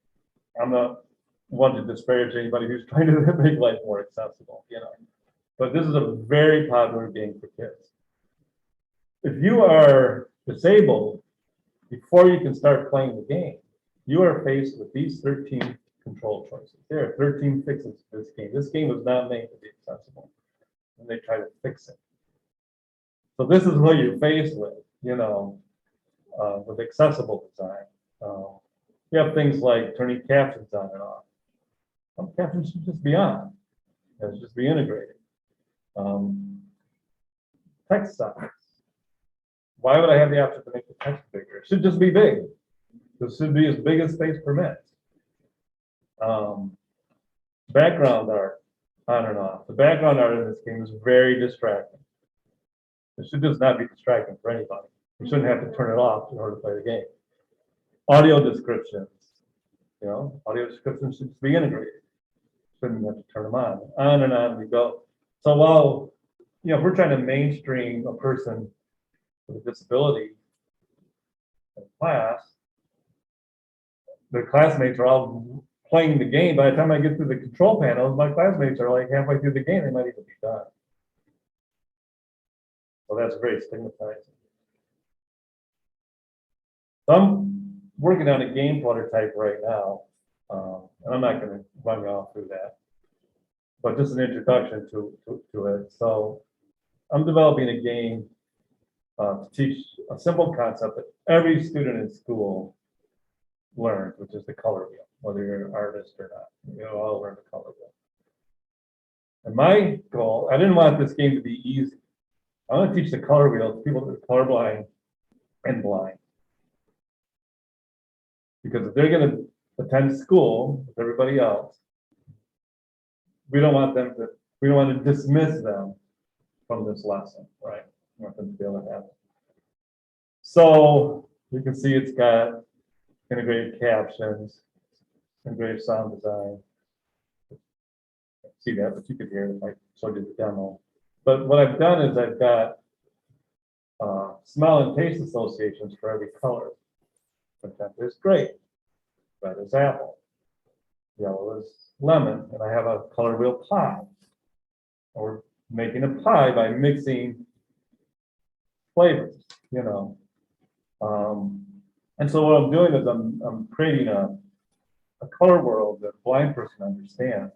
I'm not one to disparage anybody who's trying to make life more accessible, But this is a very popular game for kids. If you are disabled, before you can start playing the game, you are faced with these 13 control choices. There are 13 fixes to this game. This game was not made to be accessible, and they try to fix it. So this is what you're faced with, with accessible design. You have things like turning captions on and off. Some captions should just be on. It should just be integrated. Text size. Why would I have the option to make the text bigger? It should just be big. This should be as big as space permits. Background art, on and off. The background art in this game is very distracting. It should just not be distracting for anybody. You shouldn't have to turn it off in order to play the game. Audio descriptions. Audio descriptions should be integrated. Shouldn't have to turn them on and on we go. So while, if we're trying to mainstream a person with a disability in class, their classmates are all playing the game. By the time I get through the control panels, my classmates are like halfway through the game, they might even be done. So that's very stigmatizing. So I'm working on a game prototype right now, and I'm not going to run you all through that, but just an introduction to it. So I'm developing a game to teach a simple concept that every student in school learns, which is the color wheel, whether you're an artist or not. You all learn the color wheel. And my goal, I didn't want this game to be easy. I want to teach the color wheel to people that are colorblind and blind. Because if they're going to attend school with everybody else, we don't want to dismiss them from this lesson, right? We want them to be able to have it. So you can see it's got integrated captions, integrated sound design. See that, but you could hear it if I showed you the demo. But what I've done is I've got smell and taste associations for every color. Pink is grape, red is apple, yellow is lemon, and I have a color wheel pie. Or making a pie by mixing flavors, And so what I'm doing is I'm creating a color world that a blind person understands.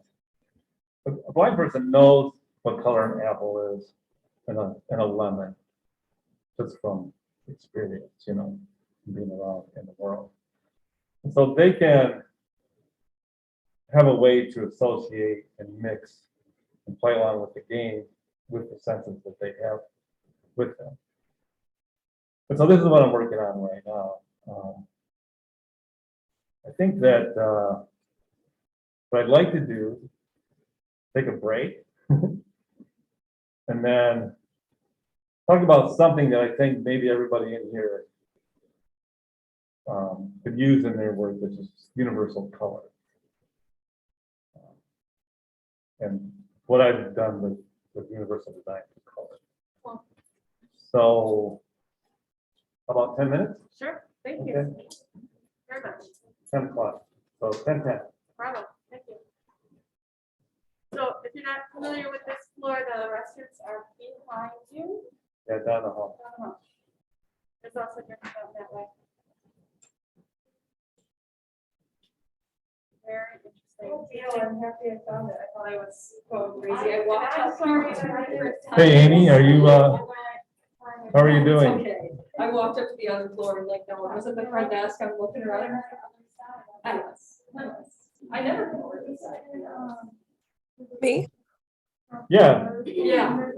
a blind person knows what color an apple is and a lemon, just from experience, being around in the world. And so they can have a way to associate and mix and play along with the game with the senses that they have with them. And so this is what I'm working on right now. I think that what I'd like to do, take a break, and then talk about something that I think maybe everybody in here could use in their work, which is universal color. And what I've done with universal design for color. Cool. So, about 10 minutes? Sure, thank you Okay. very much. 10 o'clock. So 10:10. Bravo, thank you. So if you're not familiar with this floor, the restrooms are behind you. Yeah, down the hall. Down the hall. There's also different out that way. Very interesting. I'm happy I found it. I thought I was going crazy. I walked I'm up. sorry that I didn't- Hey, Amy, are you, how are you It's doing? okay. I walked up to the other floor and like, no one was at the front desk. I'm looking around. I never go over this side. Me? Yeah, Yeah,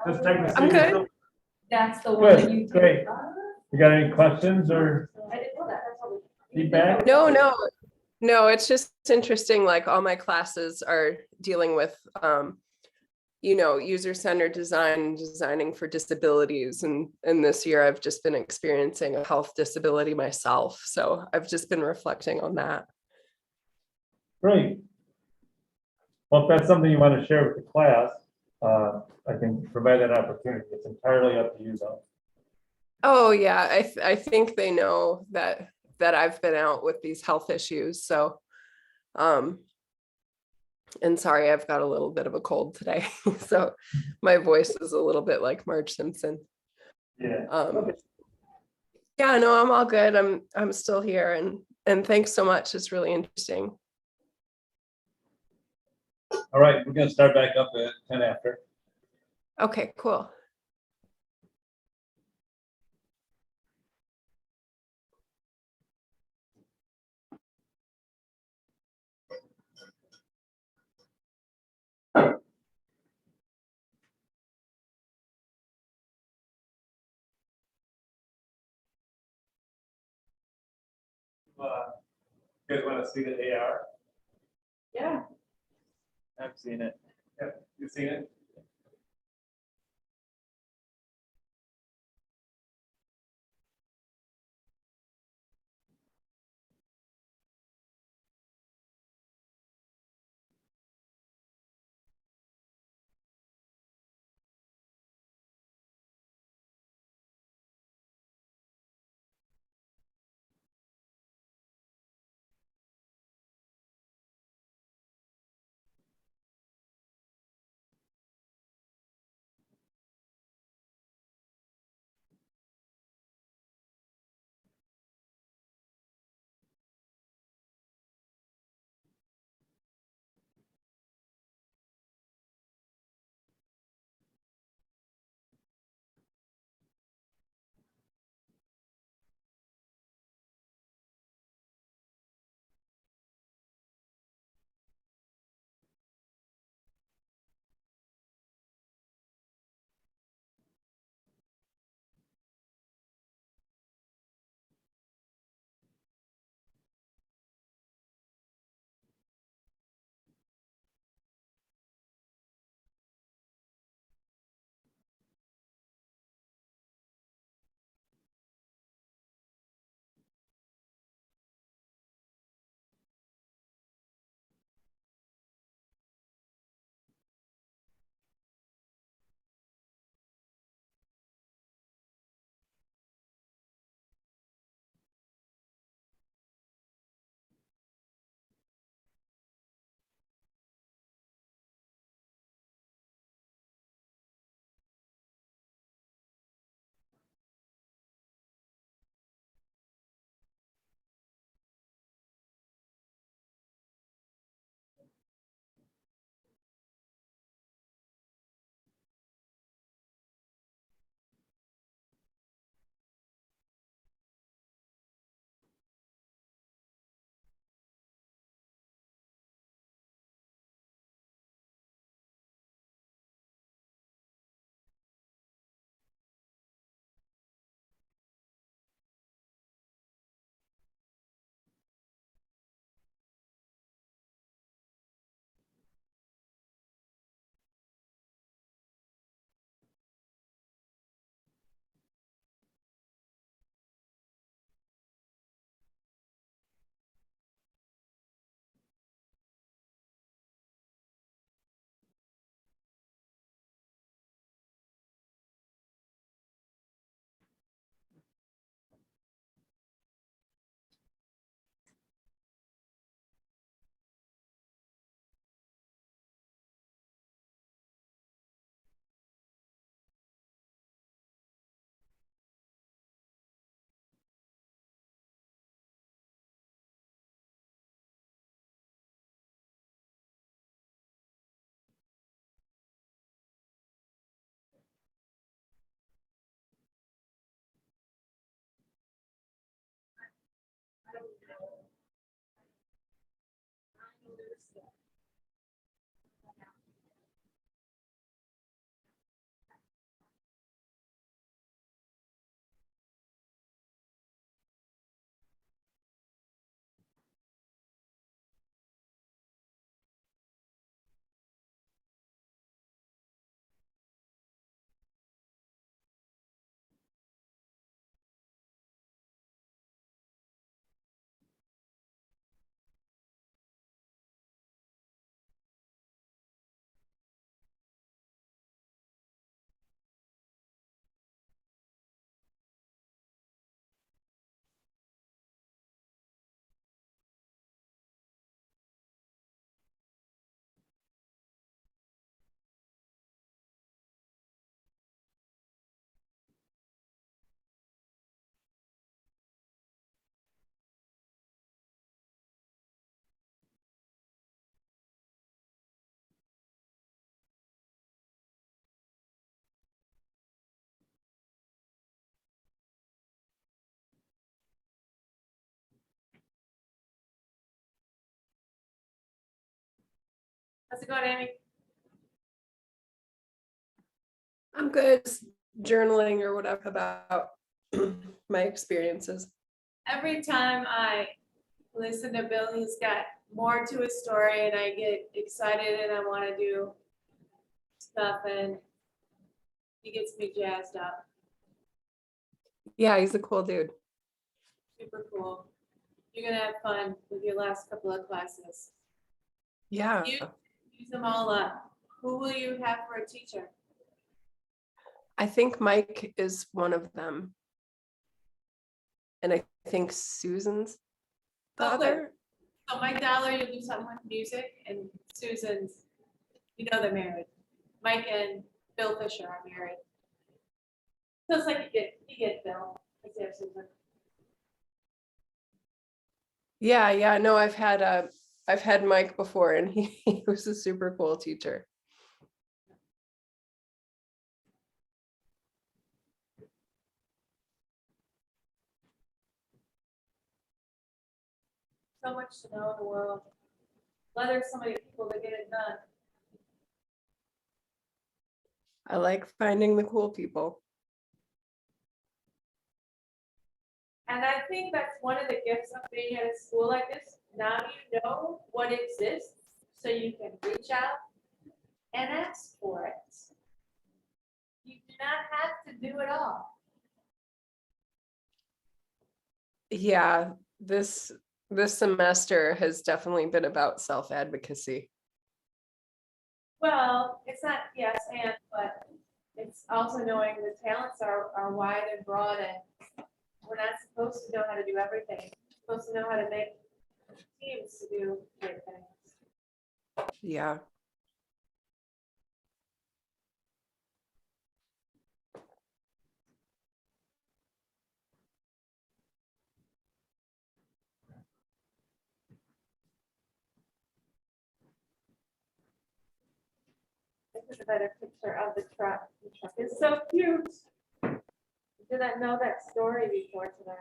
just checking to see. I'm good. that's the one that you. Good, great. You got any questions or I didn't know that. feedback? No, it's just interesting, like all my classes are dealing with, user-centered design, designing for disabilities. And this year I've just been experiencing a health disability myself. So I've just been reflecting on that. Great. Well, if that's something you want to share with the class, I can provide that opportunity. It's entirely up to you though. Oh yeah, I think they know that I've been out with these health issues. So, and sorry, I've got a little bit of a cold today. So my voice is a little bit like Marge Simpson. Yeah. Yeah, no, I'm all good. I'm still here, and thanks so much. It's really interesting. All right, we're gonna start back up at 10 after. Okay, cool. You guys want to see the AR? Yeah. I've seen it. Yeah, you seen it? How's it going, Amy? I'm good. Just journaling or whatever about my experiences. Every time I listen to Bill, he's got more to his story and I get excited and I want to do stuff and he gets me jazzed up. Yeah, he's a cool dude. Super cool. You're gonna have fun with your last couple of classes. Yeah. Use them all up. Who will you have for a teacher? I think Mike is one of them. And I think Susan's the Oh, good. other. So Mike Dollar, you'll do something with music, and Susan's, you know they're married. Mike and Bill Fischer are married. So it's like you get Bill, instead of Susan. Yeah, no, I've had Mike before and he was a super cool teacher. So much to know in the world. Why there's so many people to get it done. I like finding the cool people. And I think that's one of the gifts of being at a school like this. Now you know what exists, so you can reach out and ask for it. You do not have to do it all. Yeah, this semester has definitely been about self-advocacy. Well, it's not yes and, but it's also knowing the talents are wide and broad and we're not supposed to know how to do everything. We're supposed to know how to make teams to do great things. Yeah. This is a better picture of the truck. The truck is so cute. Did not know that story before today.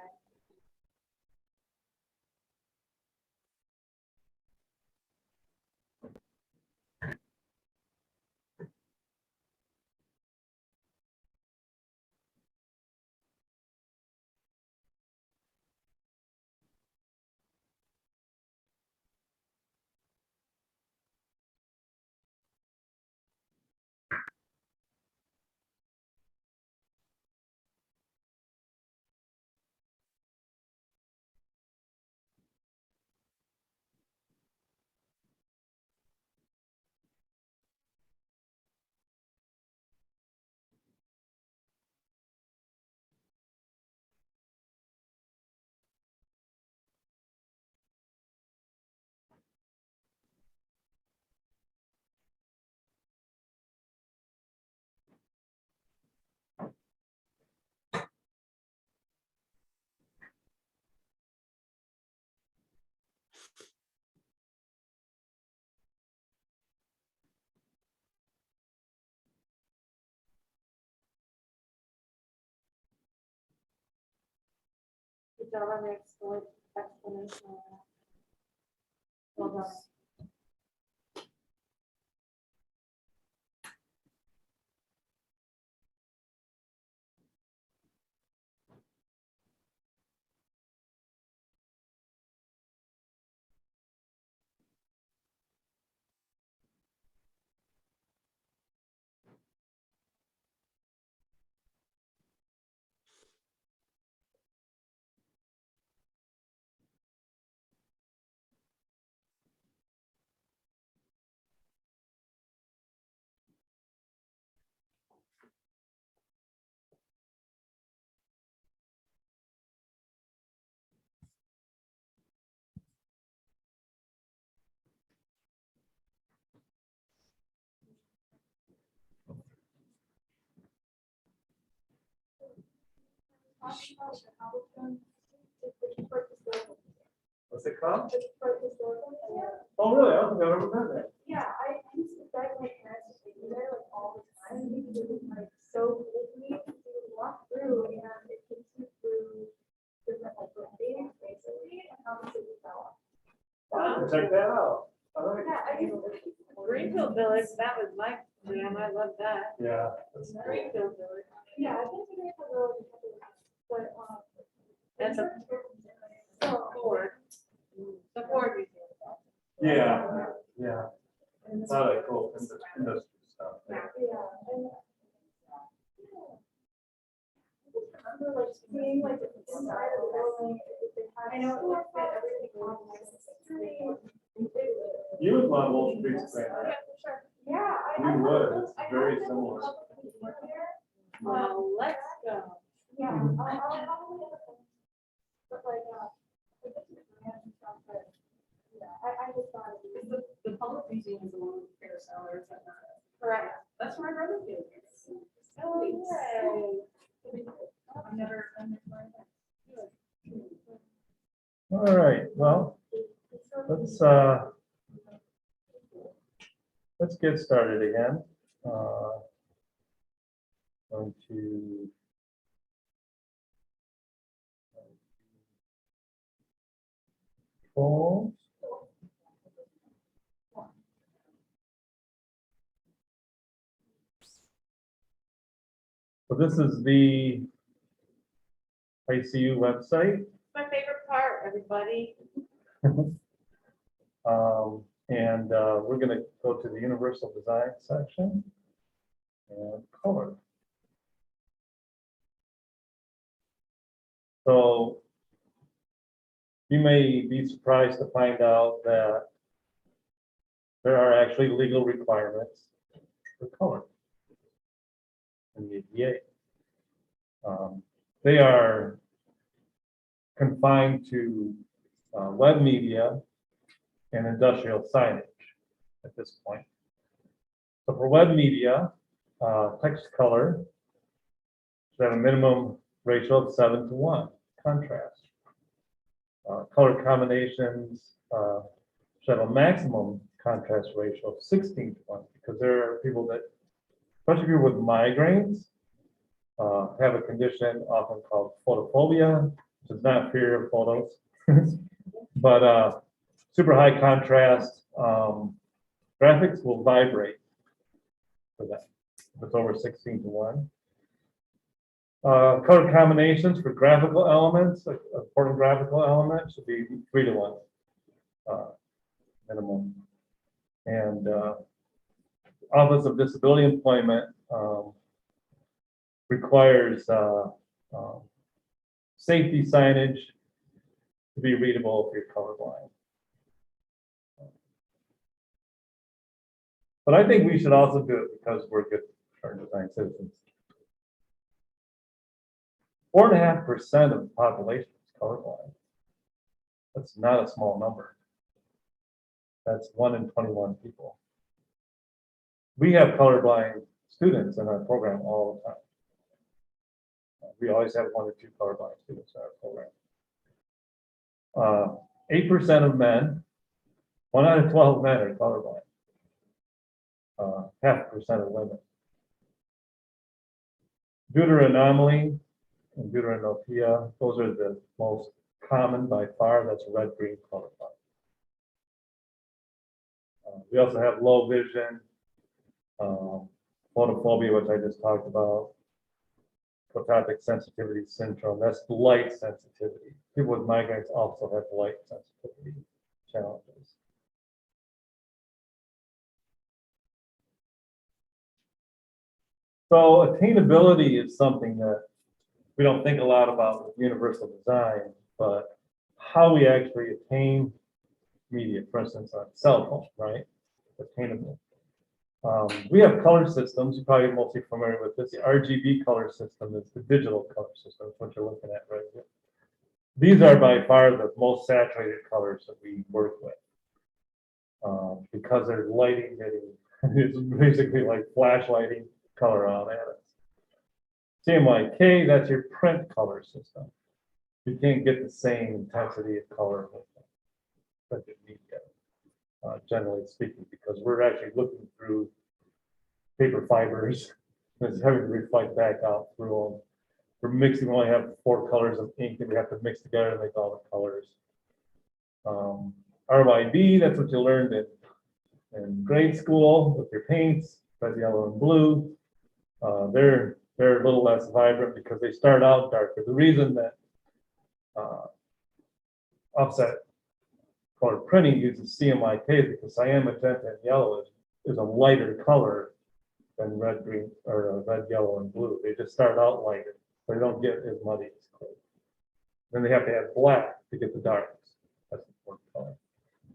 Good job on the explanation. Well done. What's it called? Oh, really? I don't think I've ever done that. Yeah, I used to beg my parents to take me there like all the time because it was like so cool to me. You would walk through and it takes you through different like buildings basically and how the city felt. Check that out. All right. Yeah, I used to. Greenfield Village, that was my jam, I love that. Yeah. that's cool. Greenfield Village. Yeah, I've been to Greenfield Village a couple of times, but That's a so Ford. The Ford Museum. Yeah, yeah. It's not like cool industry stuff. yeah, and I just remember like seeing like the inside of the building. I know it was that everything was You would love Old Street Square. Yeah, for sure. Yeah. You would. It's very similar. Well, let's go. Yeah, I'll probably have a, but like, I guess it's grand and stuff, but, yeah, I just thought it was. The public museum is along with Fair Sellers. Correct. That's where my brother lives. Oh, yay. I've never. All right, well, let's get started again. Going to controls. So this is the ICU website. My favorite part, everybody. And we're going to go to the universal design section and color. So you may be surprised to find out that there are actually legal requirements for color in the ADA. They are confined to web media and industrial signage at this point. So for web media, text color should have a minimum ratio of 7:1 contrast. Color combinations should have a maximum contrast ratio of 16:1 because there are people that, especially people with migraines, have a condition often called photophobia, which is not fear of photos, but super high contrast graphics will vibrate for that. If it's over 16:1. Color combinations for graphical elements, like important graphical elements, should be 3:1 minimum. And Office of Disability Employment requires safety signage to be readable if you're colorblind. But I think we should also do it because we're good art design citizens. 4.5% of the population is colorblind. That's not a small number. That's 1 in 21 people. We have colorblind students in our program all the time. We always have 1 or 2 colorblind students in our program. 8% of men, 1 out of 12 men are colorblind. 0.5% of women. Deuteranomaly and deuteranopia, those are the most common by far. That's red-green colorblind. We also have low vision, photophobia, which I just talked about, photopic sensitivity syndrome. That's light sensitivity. People with migraines also have light sensitivity challenges. So attainability is something that we don't think a lot about with universal design, but how we actually attain media, for instance, on cell phone, right? Attainable. We have color systems. You're probably mostly familiar with this. The RGB color system is the digital color system. That's what you're looking at right here. These are by far the most saturated colors that we work with because they're lighting getting, it's basically like flashlighting color on at us. CMYK, that's your print color system. You can't get the same intensity of color with printed media, generally speaking, because we're actually looking through paper fibers. And it's having to reflect back out through them. We're mixing, we only have 4 colors of ink that we have to mix together to make all the colors. RYB, that's what you learned in grade school with your paints, red, yellow, and blue. They're a little less vibrant because they start out darker. The reason that offset color printing uses CMYK is because cyan, magenta, and yellow is a lighter color than red, green, or red, yellow, and blue. They just start out lighter, so they don't get as muddy as clear. Then they have to add black to get the darks. That's the fourth color.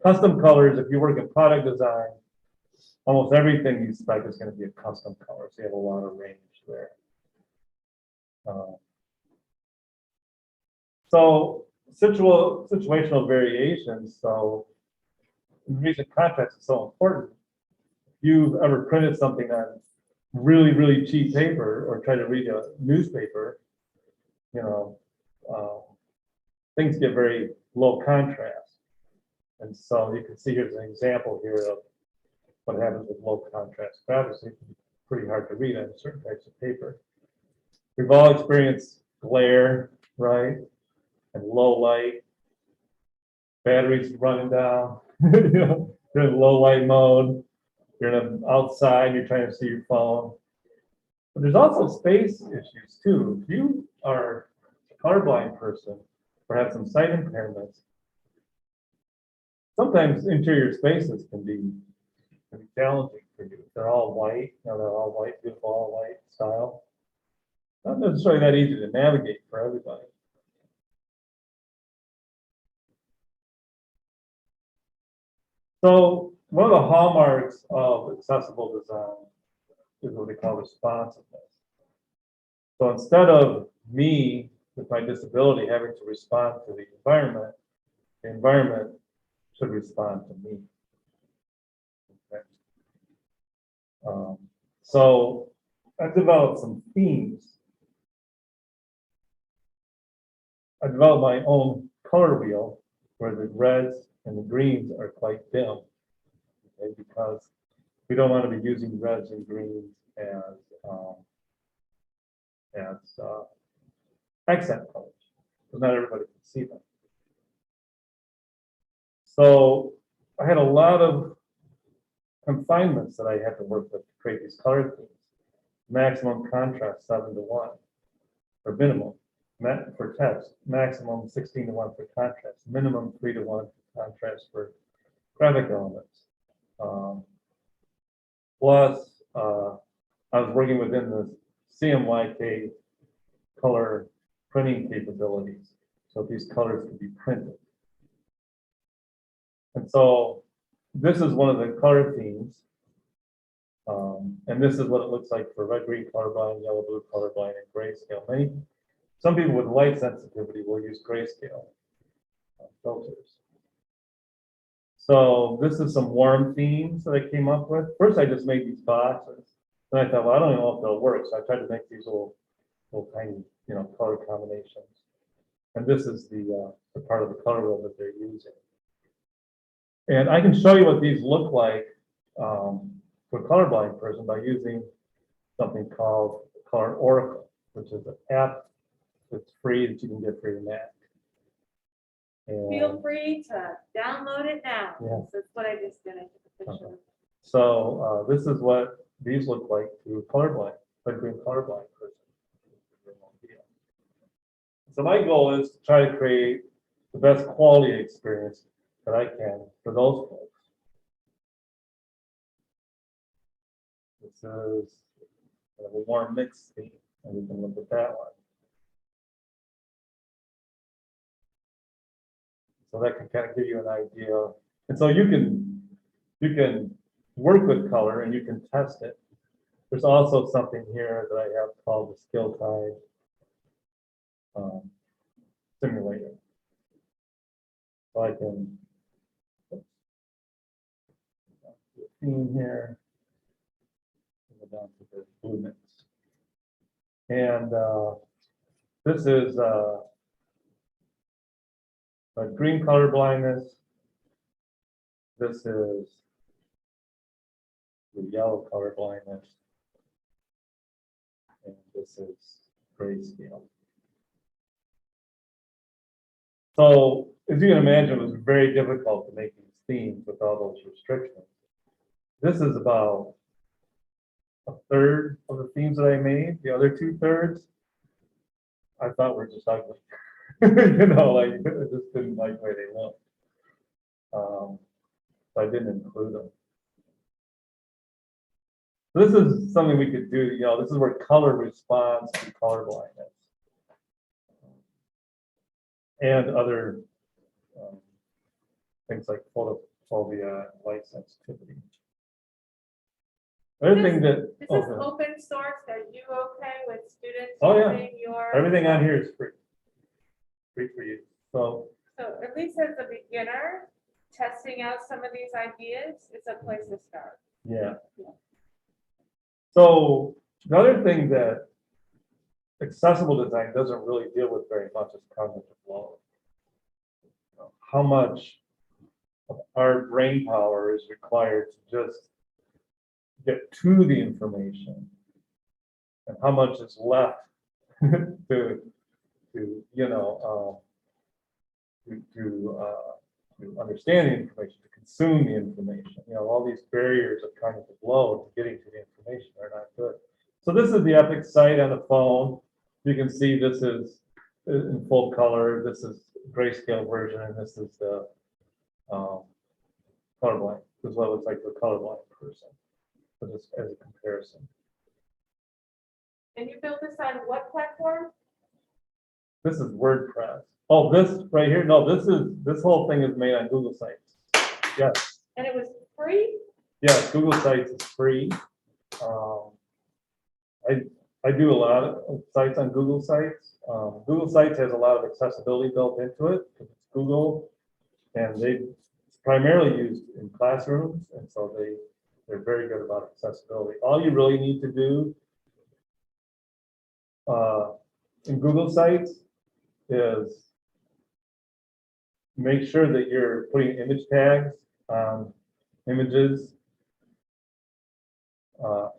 Custom colors, if you work in product design, almost everything you spec is going to be a custom color, so you have a lot of range there. So situational variations. So the reason contrast is so important. If you've ever printed something on really, really cheap paper or try to read a newspaper, you know, things get very low contrast. And so you can see here's an example here of what happens with low contrast graphics. It can be pretty hard to read on certain types of paper. We've all experienced glare, right? And low light, batteries running down, you know, you're in low light mode, you're outside, you're trying to see your phone. But there's also space issues too. If you are a colorblind person or have some sight impairments, sometimes interior spaces can be challenging for you. They're all white, you know, they're all white, beautiful, all white style. Not necessarily that easy to navigate for everybody. So one of the hallmarks of accessible design is what they call responsiveness. So instead of me with my disability having to respond to the environment should respond to me. Okay. So I've developed some themes. I developed my own color wheel where the reds and the greens are quite dim, okay, because we don't want to be using reds and greens as accent colors, because not everybody can see them. So I had a lot of confinements that I had to work with to create these color themes. Maximum contrast 7:1 or minimum. For text, maximum 16:1 for contrast, minimum 3:1 for contrast for graphic elements. Plus, I was working within the CMYK color printing capabilities, so these colors could be printed. And so this is one of the color themes, and this is what it looks like for red, green colorblind, yellow, blue colorblind, and grayscale. Some people with light sensitivity will use grayscale filters. So this is some warm themes that I came up with. First, I just made these boxes. Then I thought, well, I don't know if they'll work. So I tried to make these little tiny, you know, color combinations. And this is the part of the color wheel that they're using. And I can show you what these look like for a colorblind person by using something called Color Oracle, which is an app that's free that you can get for your Mac. And Feel free to download it now. Yeah. That's what I just did. I took a picture. Okay. So this is what these look like to a colorblind, like a colorblind person. So my goal is to try to create the best quality experience that I can for those folks. This is kind of a warm mix theme, and we can look at that one. So that can kind of give you an idea. And so you can work with color and you can test it. There's also something here that I have called the skill tide simulator. So I can theme here. Go down to the blue mix. And this is a green color blindness. This is the yellow color blindness. And this is grayscale. So as you can imagine, it was very difficult to make these themes with all those restrictions. This is about a third of the themes that I made. The other 2/3, I thought were just ugly. You know, like I just didn't like the way they looked. So I didn't include them. This is something we could do, you know, this is where color responds to color blindness. And other things like photophobia, light sensitivity. Other thing that, Is this okay, open source? Are you okay with students Oh, yeah. using your? everything on here is free. Free for you. So, So at least as a beginner, testing out some of these ideas is a place to start. yeah. So the other thing that accessible design doesn't really deal with very much is cognitive load. How much of our brain power is required to just get to the information, and how much is left to you know to understand the information, to consume the information. You know, all these barriers of cognitive load to getting to the information are not good. So this is the Epic site on the phone. You can see this is in full color. This is grayscale version, and this is the colorblind. This is what it looks like for a colorblind person. So just as a comparison. And you built this on what platform? This is WordPress. Oh, this right here. No, this whole thing is made on Google Sites. Yes, And it was free? yes. Google Sites is free. I do a lot of sites on Google Sites. Google Sites has a lot of accessibility built into it because it's Google, and it's primarily used in classrooms, and so they're very good about accessibility. All you really need to do in Google Sites is make sure that you're putting image tags on images.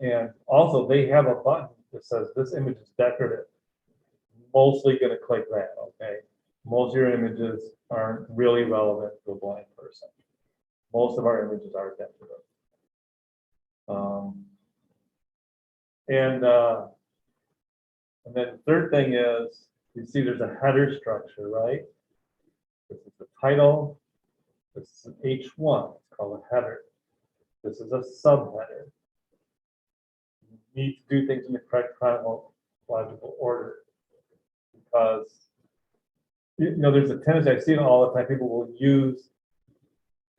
And also they have a button that says this image is decorative. Mostly going to click that, okay? Most of your images aren't really relevant to a blind person. Most of our images are decorative. And then the third thing is, you see there's a header structure, right? This is the title. This is an H1, it's called a header. This is a subheader. You need to do things in the correct chronological order, because you know there's a tendency, I see it all the time, people will use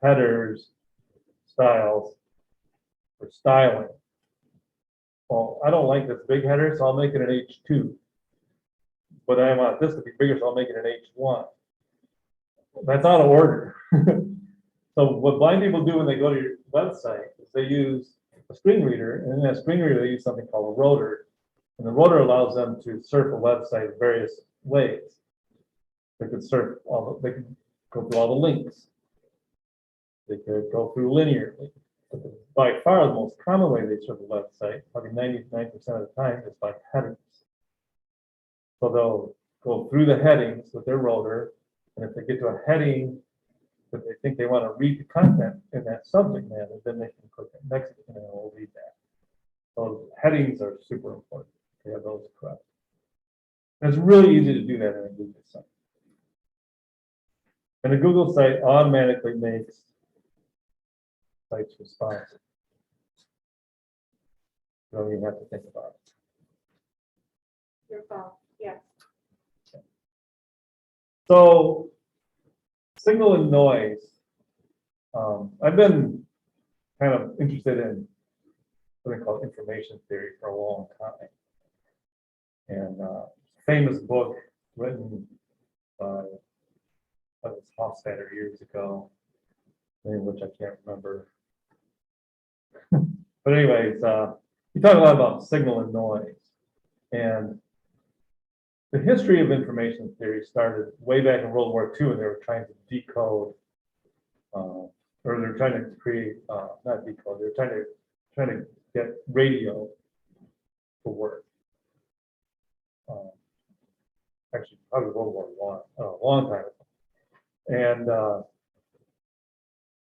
headers, styles for styling. Well, I don't like this big header, so I'll make it an H2. But I want this to be bigger, so I'll make it an H1. That's out of order. So what blind people do when they go to your website is they use a screen reader, and in that screen reader they use something called a rotor. And the rotor allows them to surf a website various ways. They could surf they could go through all the links. They could go through linearly. But by far the most common way they surf a website, probably 99% of the time, is by headings. So they'll go through the headings with their rotor, and if they get to a heading that they think they want to read the content in that subject matter, then they can click the next and it will read that. So headings are super important to have those correct. And it's really easy to do that in a Google site. And a Google site automatically makes sites responsive. You don't even have to think about it. Your phone, yes. So signal and noise. I've been kind of interested in something called information theory for a long time. And famous book written by Hofstadter years ago, name which I can't remember. But anyways, he talked a lot about signal and noise. And the history of information theory started way back in World War II, and they were trying to decode, or they're trying to create, not decode, they're trying to get radio to work. Actually, probably World War I, a long time ago. And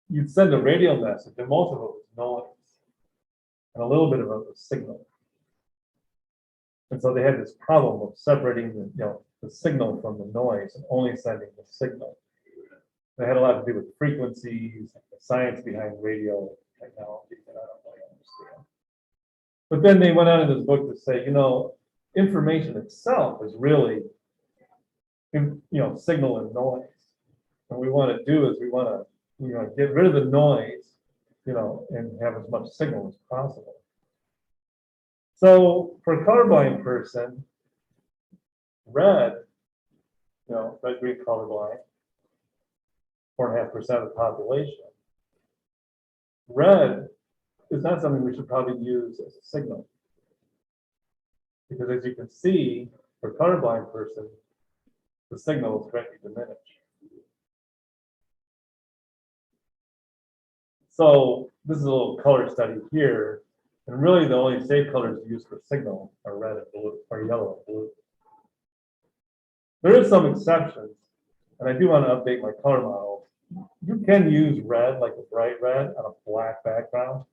you'd send a radio message, and most of it was noise, and a little bit of it was signal. And so they had this problem of separating the signal from the noise and only sending the signal. They had a lot to do with frequencies, the science behind radio technology that I don't really understand. But then they went on in this book to say, information itself is really, signal and noise. What we want to do is we want to get rid of the noise, and have as much signal as possible. So for a colorblind person, red, red green colorblind, 4.5% of the population, red is not something we should probably use as a signal. Because as you can see, for a colorblind person, the signal is greatly diminished. So this is a little color study here. And really the only safe colors used for signal are red and blue, or yellow and blue. There is some exceptions, and I do want to update my color model. You can use red, like a bright red, on a black background,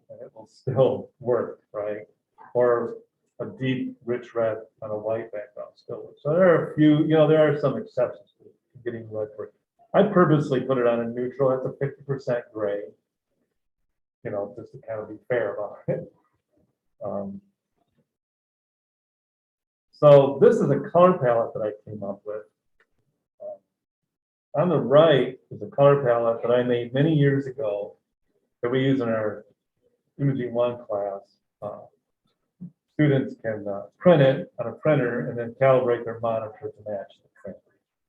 and it will still work, right? Or a deep, rich red on a white background still works. So there are a few, there are some exceptions to getting red work. I purposely put it on a neutral. That's a 50% gray. Just to kind of be fair about it. So this is a color palette that I came up with. On the right is a color palette that I made many years ago that we use in our Imaging 1 class. Students can print it on a printer and then calibrate their monitor to match the print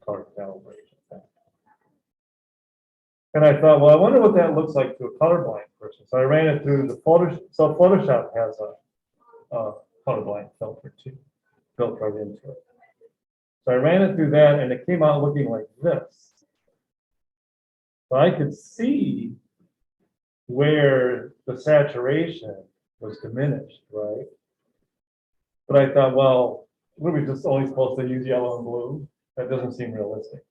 color calibration. And I thought, well, I wonder what that looks like to a colorblind person. So I ran it through the Photoshop. So Photoshop has a colorblind filter too, built right into it. So I ran it through that, and it came out looking like this. So I could see where the saturation was diminished, right? But I thought, well, what are we just only supposed to use yellow and blue? That doesn't seem realistic.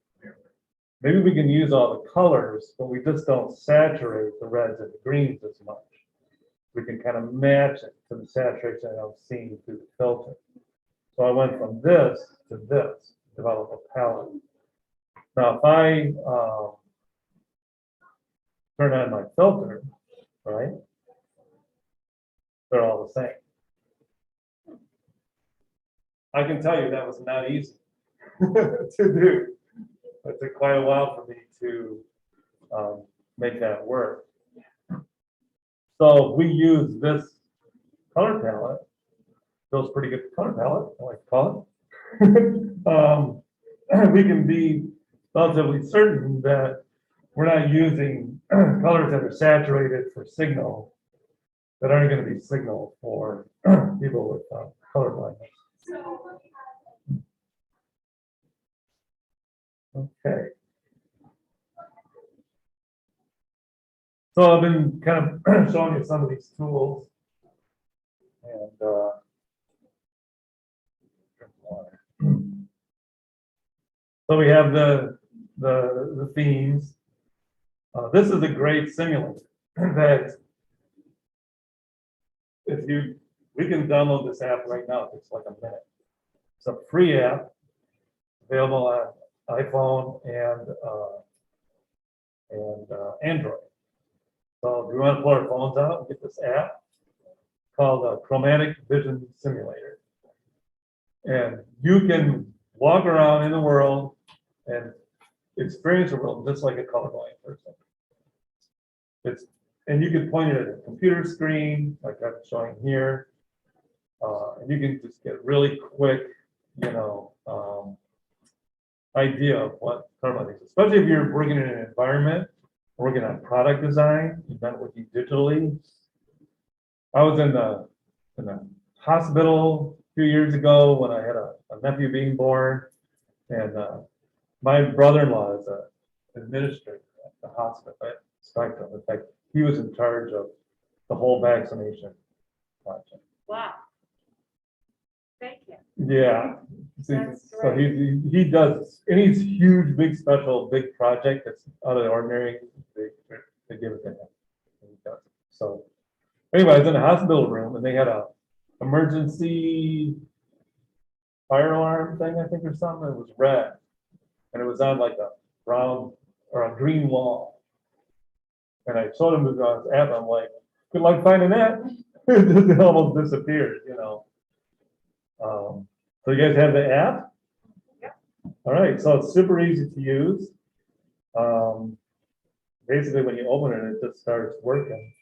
Maybe we can use all the colors, but we just don't saturate the reds and the greens as much. We can kind of match it to the saturation I'm seeing through the filter. So I went from this to this, develop a palette. Now, if I turn on my filter, right, they're all the same. I can tell you that was not easy to do. It took quite a while for me to make that work. So we use this color palette. Feels pretty good color palette, I like to call it. We can be relatively certain that we're not using colors that are saturated for signal that aren't going to be signal for people with color blindness. Okay. So I've been kind of showing you some of these tools, and so we have the themes. This is a great simulator that we can download this app right now. It's like a minute. It's a free app available on iPhone and Android. So if we want to pull our phones out and get this app called Chromatic Vision Simulator. And you can walk around in the world and experience the world just like a colorblind person. And you can point it at a computer screen, like I'm showing here. And you can just get really quick, idea of what colorblind is, especially if you're working in an environment, working on product design, you're not working digitally. I was in the hospital few years ago when I had a nephew being born, and my brother-in-law is a administrator at the hospital at Spectrum. In fact, he was in charge of the whole vaccination project. Wow. Thank you. Yeah. That's So great. he does any huge, big special, big project that's out of the ordinary, they give it to him. And he does it. So anyway, I was in a hospital room and they had a emergency fire alarm thing, I think, or something. It was red. And it was on like a brown or a green wall. And I showed him the app. I'm like, good luck finding that. It almost disappeared, you know. So you guys have the app? Yep. All right, so it's super easy to use. Basically, when you open it, it just starts working.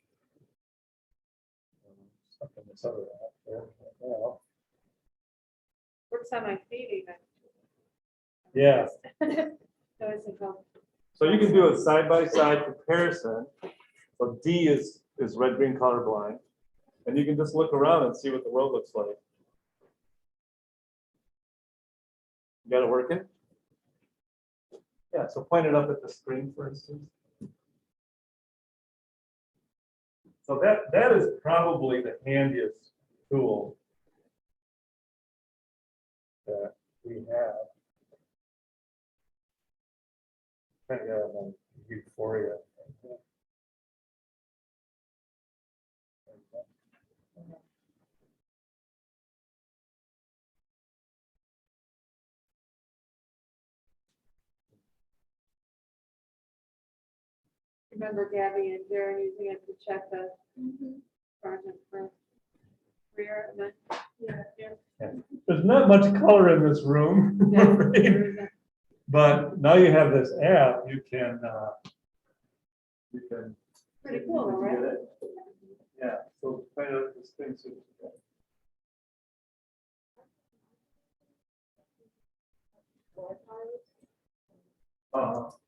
Stuck in this other app there. Yeah. Works on my feet even. Yeah. So it's a go. So you can do a side-by-side comparison. So D is red, green, colorblind. And you can just look around and see what the world looks like. You got it working? Yeah, so point it up at the screen, for instance. So that is probably the handiest tool that we have. Kind of on Euphoria. Remember Gabby and Darren using it to check the project for career and then, yeah. There's not much color in this room. No, there isn't. But now you have this app, you can Pretty cool, though, right? get it. Yeah, so kind of this thing.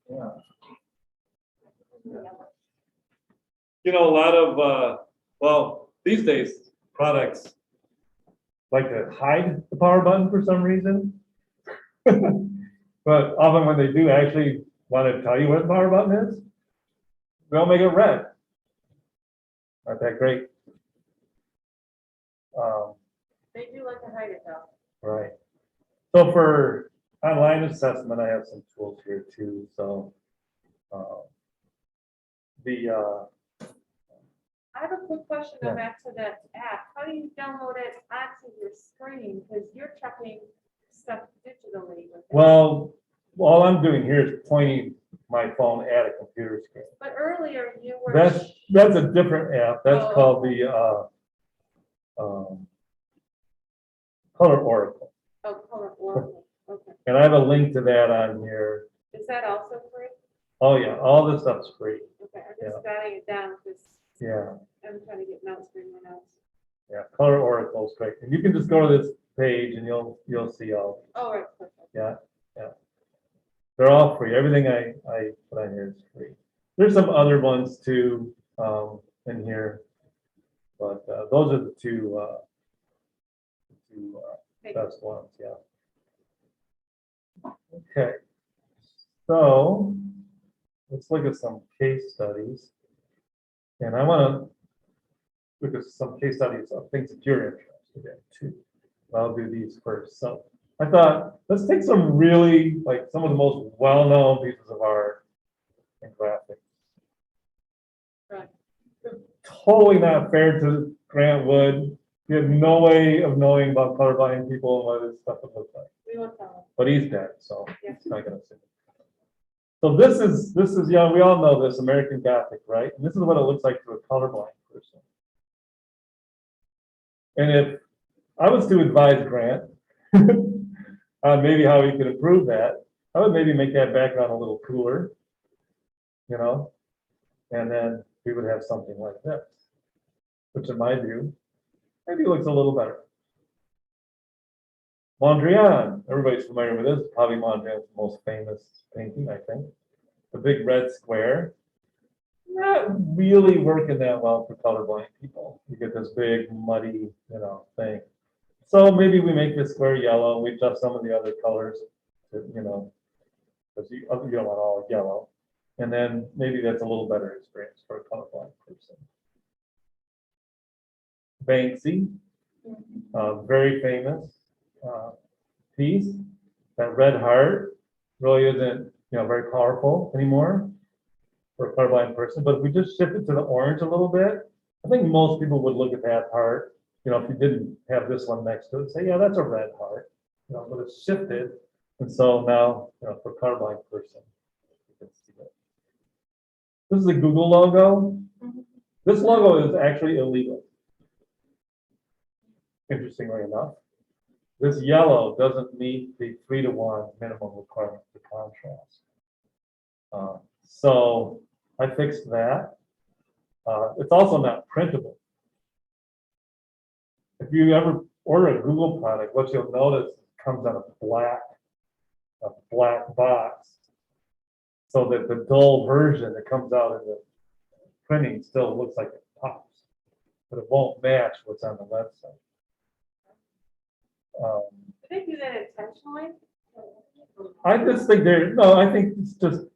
Yeah. You know, a lot of, well, these days, products like to hide the power button for some reason. But often when they do actually want to tell you what the power button is, they'll make it red. Aren't that great? They do like to hide it though. Right. So for online assessment, I have some tools here too. So I have a quick question, Yeah. go back to that app. How do you download it onto your screen? Because you're checking stuff digitally with it. well, all I'm doing here is pointing my phone at a computer screen. But earlier you were. That's a different app. That's Oh. called the Color Oracle. Oh, color oracle, okay. And I have a link to that on here. Is that also free? Oh yeah, all this stuff's free. Okay, I'm just jotting it down because Yeah, I'm trying to get notes for my notes. yeah. Color Oracle is great. And you can just go to this page and you'll see all. Oh, right, perfect. Yeah, yeah. They're all free. Everything I put on here is free. There's some other ones too in here, but those are the two best ones. Yeah. Okay. So let's look at some case studies, and I want to look at some case studies of things that you're interested in too. I'll do these first. So I thought, let's take some really, like, some of the most well-known pieces of art and graphics. Right. Totally not fair to Grant Wood. He had no way of knowing about colorblind people and what his stuff would look like. We won't tell But he's dead, so Yeah. he's not gonna see it. So this is young. We all know this American Gothic, right? And this is what it looks like to a colorblind person. And if I was to advise Grant on maybe how he could improve that, I would maybe make that background a little cooler, you know, and then we would have something like this, which in my view, maybe looks a little better. Mondrian, everybody's familiar with this, probably Mondrian's most famous painting, I think. The big red square. Not really working that well for colorblind people. You get this big, muddy, you know, thing. So maybe we make this square yellow, we adjust some of the other colors to, because you don't want all yellow. And then maybe that's a little better experience for a colorblind person. Banksy, very famous piece. That red heart really isn't, very powerful anymore for a colorblind person. But if we just shift it to the orange a little bit, I think most people would look at that heart. If you didn't have this one next to it, say, yeah, that's a red heart. But it's shifted, and so now, for a colorblind person, you can see it. This is a Google logo. This logo is actually illegal. Interestingly enough, this yellow doesn't meet the 3:1 minimum requirement for contrast. So I fixed that. It's also not printable. If you ever order a Google product, what you'll notice comes on a black box, so that the dull version that comes out in the printing still looks like it pops, but it won't match what's on the website. Did they do that intentionally? I just think I think it's just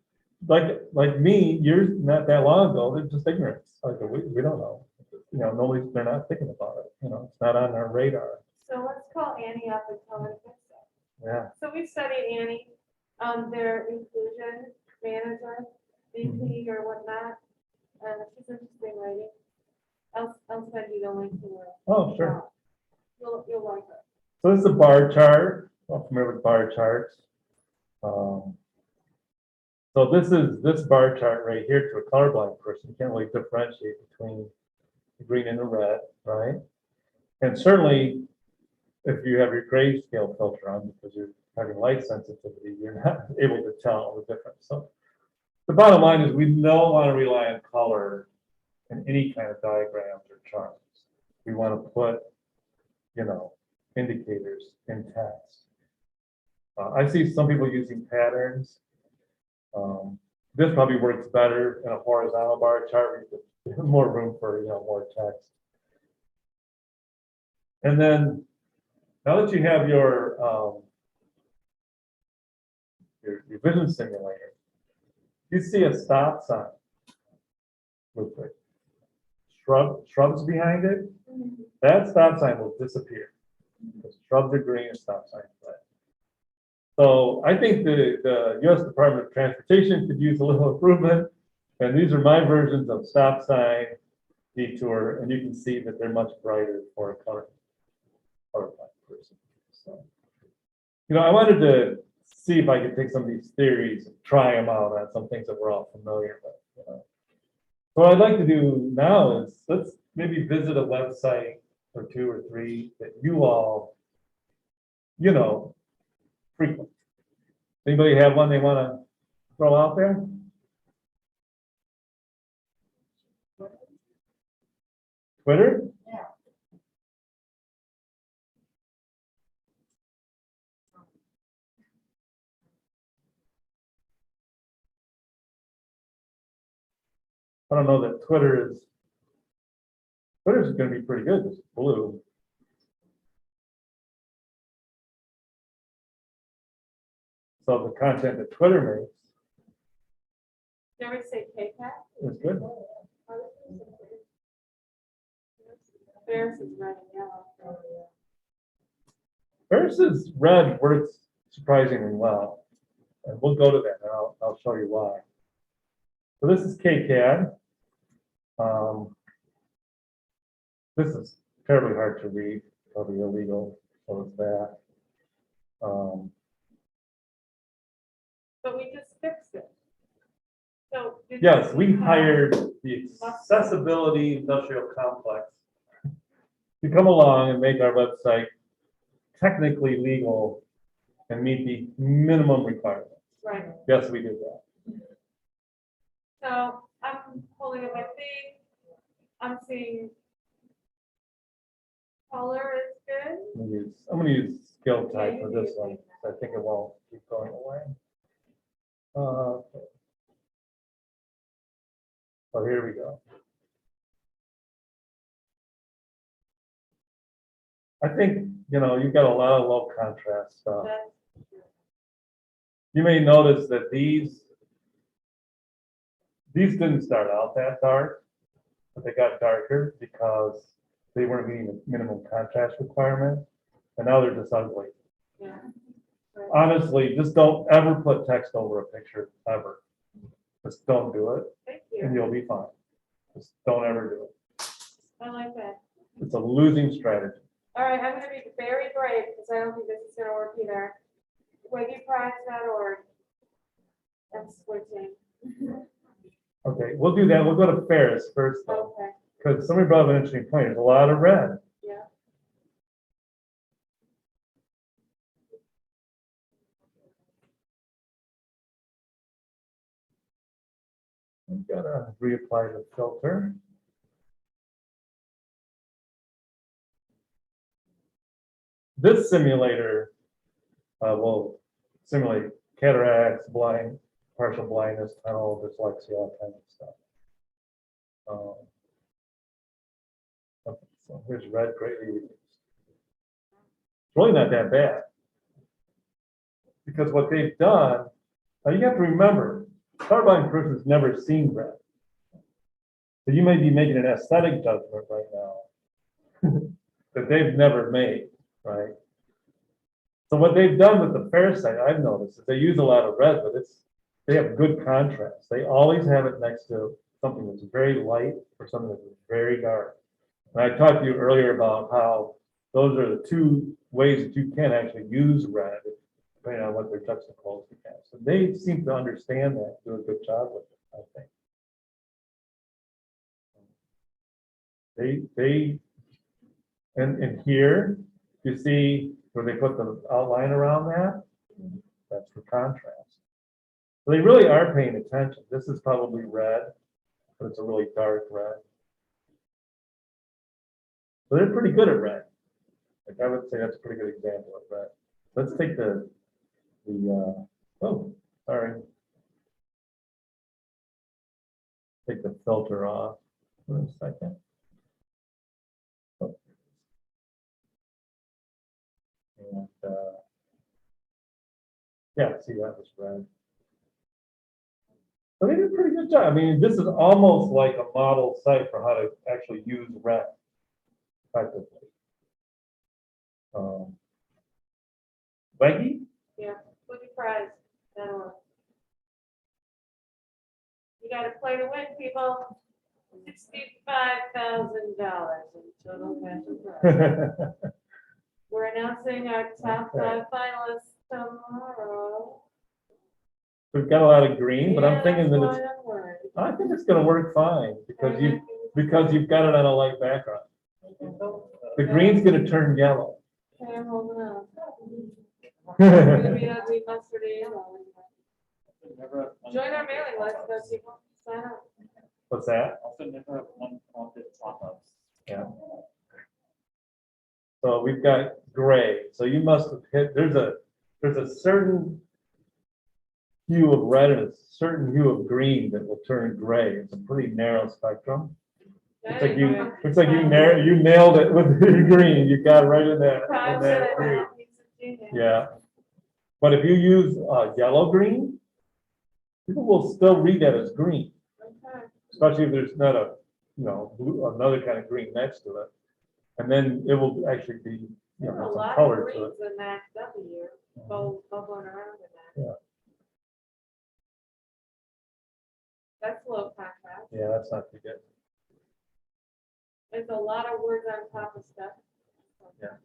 like me, years not that long ago, they're just ignorance. Like we don't know. They're not thinking about it. It's not on their radar. So let's call Annie up and tell her to fix it. Yeah. So we studied Annie, their inclusion manager, VP or whatnot. She's an interesting lady. I'll send you the link to her. Oh, sure. You'll like her. So this is a bar chart. I'm familiar with bar charts. So this bar chart right here to a colorblind person, you can't really differentiate between the green and the red, right? And certainly, if you have your grayscale filter on because you're having light sensitivity, you're not able to tell the difference. So the bottom line is we don't want to rely on color in any kind of diagrams or charts. We want to put, indicators in text. I see some people using patterns. This probably works better in a horizontal bar chart. There's more room for more text. And then now that you have your vision simulator, you see a stop sign with the shrubs behind it. That stop sign will disappear. The shrubs are green and stop signs red. So I think the U.S. Department of Transportation could use a little improvement. And these are my versions of stop sign, detour, and you can see that they're much brighter for a colorblind person. So, I wanted to see if I could take some of these theories and try them out on some things that we're all familiar with. So what I'd like to do now is let's maybe visit a website or two or three that you all, frequent. Anybody have one they want to throw out there? Twitter? Yeah. I don't know that Twitter's going to be pretty good. It's blue. So the content that Twitter makes Did we say K-Cat? is good. Ferris is red and yellow. Versus red works surprisingly well. And we'll go to that and I'll show you why. So this is KCAD. This is terribly hard to read, probably illegal, so it's that. But we just fixed it. So. Yes, we hired the Accessibility Industrial Complex to come along and make our website technically legal and meet the minimum requirements. Right. Yes, we did that. So I'm holding up my thing. I'm seeing color is good. I'm gonna use skill type for this one. I think it won't keep going away. Okay. So here we go. I think, you've got a lot of low contrast stuff. That's You may notice that these didn't start out that dark, but they got darker because they weren't meeting the minimum contrast requirement, and now they're just ugly. yeah. Honestly, just don't ever put text over a picture, ever. Just don't do it, Thank and you. you'll be fine. Just don't ever do it. I like that. It's a losing strategy. All right, I'm gonna be very brave because I don't think this is gonna work either. WiggyPrize.org. I'm switching. Okay, we'll do that. We'll go to Ferris first, though, Okay, because somebody brought up an interesting point. There's a lot of red. yeah. We've got to reapply the filter. This simulator will simulate cataracts, partial blindness, tunnel, dyslexia, all kinds of stuff. So here's red greatly reduced. It's really not that bad. Because what they've done, now you have to remember, colorblind person's never seen red. So you may be making an aesthetic judgment right now that they've never made, right? So what they've done with the fair site, I've noticed, is they use a lot of red, but they have good contrast. They always have it next to something that's very light or something that's very dark. And I talked to you earlier about how those are the two ways that you can actually use red, depending on what their juxtaposed you have. So they seem to understand that, do a good job with it, I think. And here, you see where they put the outline around that? That's for contrast. So they really are paying attention. This is probably red, but it's a really dark red. So they're pretty good at red. Like I would say that's a pretty good example of red. Let's take oh, sorry. Take the filter off for a second. Oh. And yeah, see that was red. So they did a pretty good job. I mean, this is almost like a model site for how to actually use red effectively. Becky? Yeah, WiggyPrize.org. You gotta play to win, people. $65,000 in total cash and prize. We're announcing our top 5 finalists tomorrow. We've got a lot of green, but I'm thinking that that's it's, why I'm worried. I think it's gonna work fine because you've got it on a light background. The green's gonna turn yellow. Okay, I'm holding on. It's gonna be ugly mustardy yellow. Join our mailing list, those people, sign up. What's that? Also never have one haunted pop-ups. Yeah. So we've got gray. So you must have hit, there's a certain hue of red and a certain hue of green that will turn gray. It's a pretty narrow spectrum. It's like you nailed it with the green. You got it right in that green. Yeah. But if you use yellow green, people will still read that as green, especially if there's not a, blue, another kind of green next to it. And then it will actually be, There's a some lot of color to it. greens in that W, bubbling around in that. Yeah. That's low contrast. Yeah, that's not too good. There's a lot of words on top of stuff. Yeah.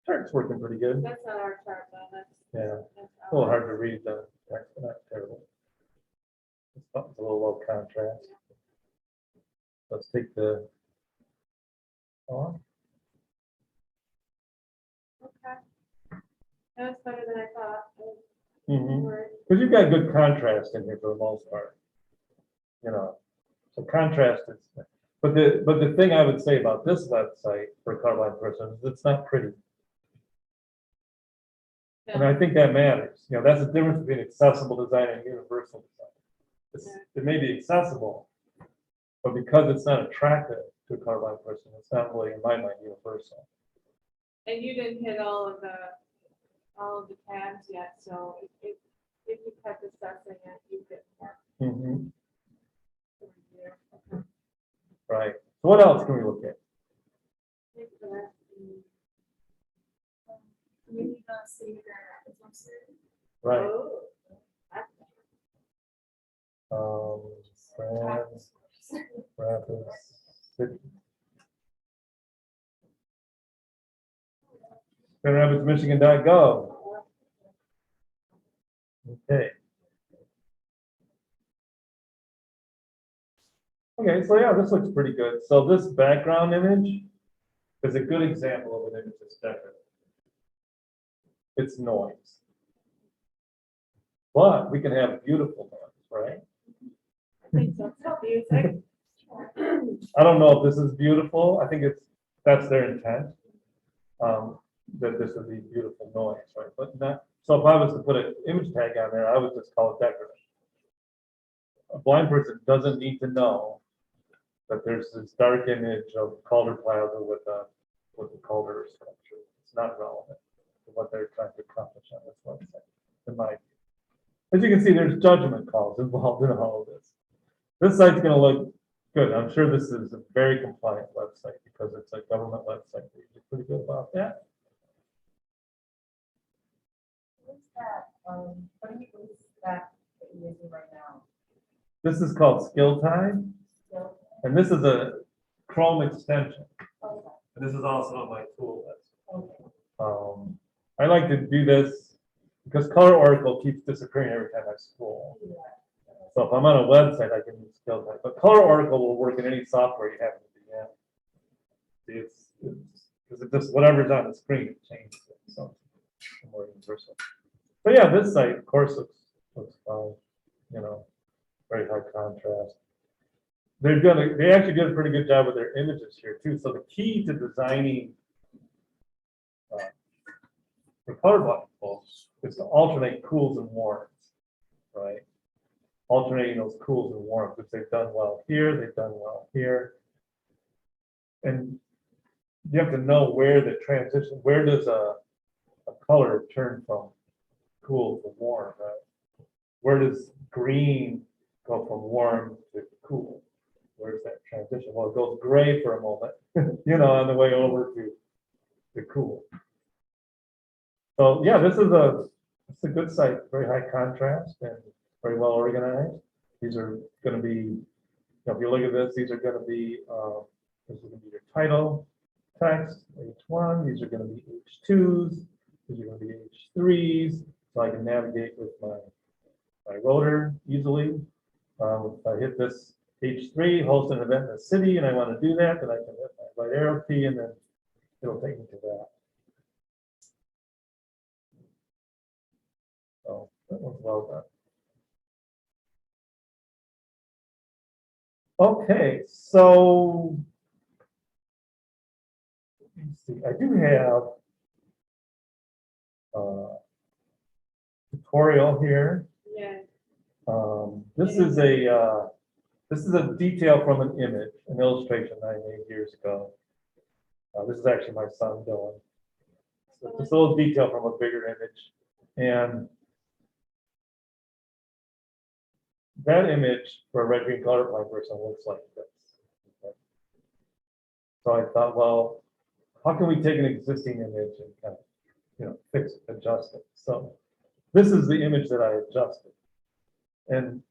Chart's working pretty good. That's not our chart though, that's. Yeah. that's A little ours. hard to read the text, but not terrible. It's a little low contrast. Let's take the off. Okay. That was better than I thought. Mhm. Word. Because you've got good contrast in here for the most part. So contrast is, but the thing I would say about this website for a colorblind person is it's not pretty. And I think that matters. That's the difference between accessible design and universal design. It may be accessible, but because it's not attractive, to a colorblind person. It's not really, in my mind, universal. And you didn't hit all of the tabs yet, so if you kept assessing it, you could mark Mhm. the review. Okay. Right. So what else can we look at? Thanks for that. Community city Grand Rapids website. Right. Oh, that's Grand Rapids City. GrandRapidsMichigan.gov. Okay. Okay, so yeah, this looks pretty good. So this background image is a good example of an image that's decorative. It's noise. But we can have beautiful noise, right? I think so. It's not music. I don't know if this is beautiful. I think that's their intent. That this would be beautiful noise, right? But not, so if I was to put an image tag on there, I would just call it decorative. A blind person doesn't need to know that there's this dark image of Calder Plaza with the Calder sculpture. It's not relevant to what they're trying to accomplish on this website, in my view. As you can see, there's judgment calls involved in all of this. This site's gonna look good. I'm sure this is a very compliant website because it's a government website. They do pretty good about that. What's that, what is that you're using right now? This is called Skill Time, Still? and this is a Chrome extension. Okay, And this is also on my tool list. okay. I like to do this because Color Oracle keeps disappearing every time I scroll. Yeah. So if I'm on a website, I can use Skill Time. But Color Oracle will work in any software you happen to be in. It's because it just whatever's on the screen it changes it. So it's more universal. But yeah, this site, of course, looks fine. You know, very high contrast. They actually did a pretty good job with their images here too. So the key to designing for colorblind folks is to alternate cools and warms, right? Alternating those cools and warms, which they've done well here, they've done well here. And you have to know where the transition, where does a color turn from cool to warm, right? Where does green go from warm to cool? Where's that transition? Well, it goes gray for a moment, you know, on the way over to cool. So yeah, this is it's a good site, very high contrast and very well organized. These are going to be, you know, if you look at this, these are going to be this is going to be your title text, H1. These are going to be H2s. These are going to be H3s. So I can navigate with my rotor easily. If I hit this H3, host an event in the city, and I want to do that, then I can hit my right arrow key, and then it'll take me to that. So that one's well done. Okay, so let's see. I do have a tutorial here. Yeah. This is a detail from an image, an illustration I made years ago. This is actually my son Dylan. So just a little detail from a bigger image, and that image for a red green colorblind person looks like this. Okay. So I thought, well, how can we take an existing image and kind of, you know, fix it, adjust it? So this is the image that I adjusted, and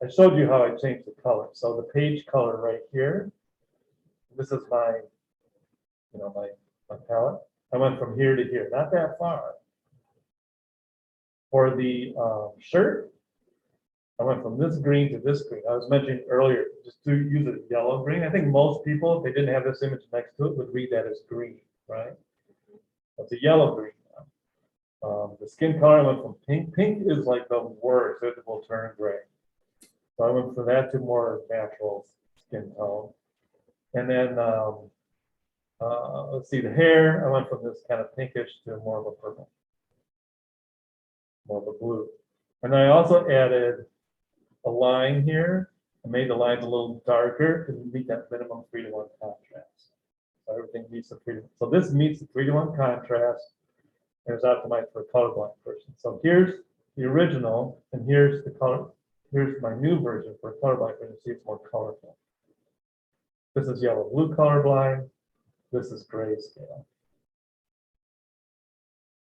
I showed you how I changed the color. So the page color right here, this is my, you know, my palette. I went from here to here, not that far. For the shirt, I went from this green to this green. I was mentioning earlier, just to use a yellow green. I think most people, if they didn't have this image next to it, would read that as green, right? It's a yellow green now. The skin color, I went from pink. Pink is like the worst, it will turn gray. So I went from that to more natural skin tone. And then, let's see, the hair, I went from this kind of pinkish to more of a purple, more of a blue. And I also added a line here I made the lines a little darker to meet that minimum 3:1 contrast. So everything meets the 3:1. So this meets the 3:1 contrast and is optimized for a colorblind person. So here's the original, and here's the color. Here's my new version for a colorblind person. See, it's more colorful. This is yellow blue colorblind. This is grayscale.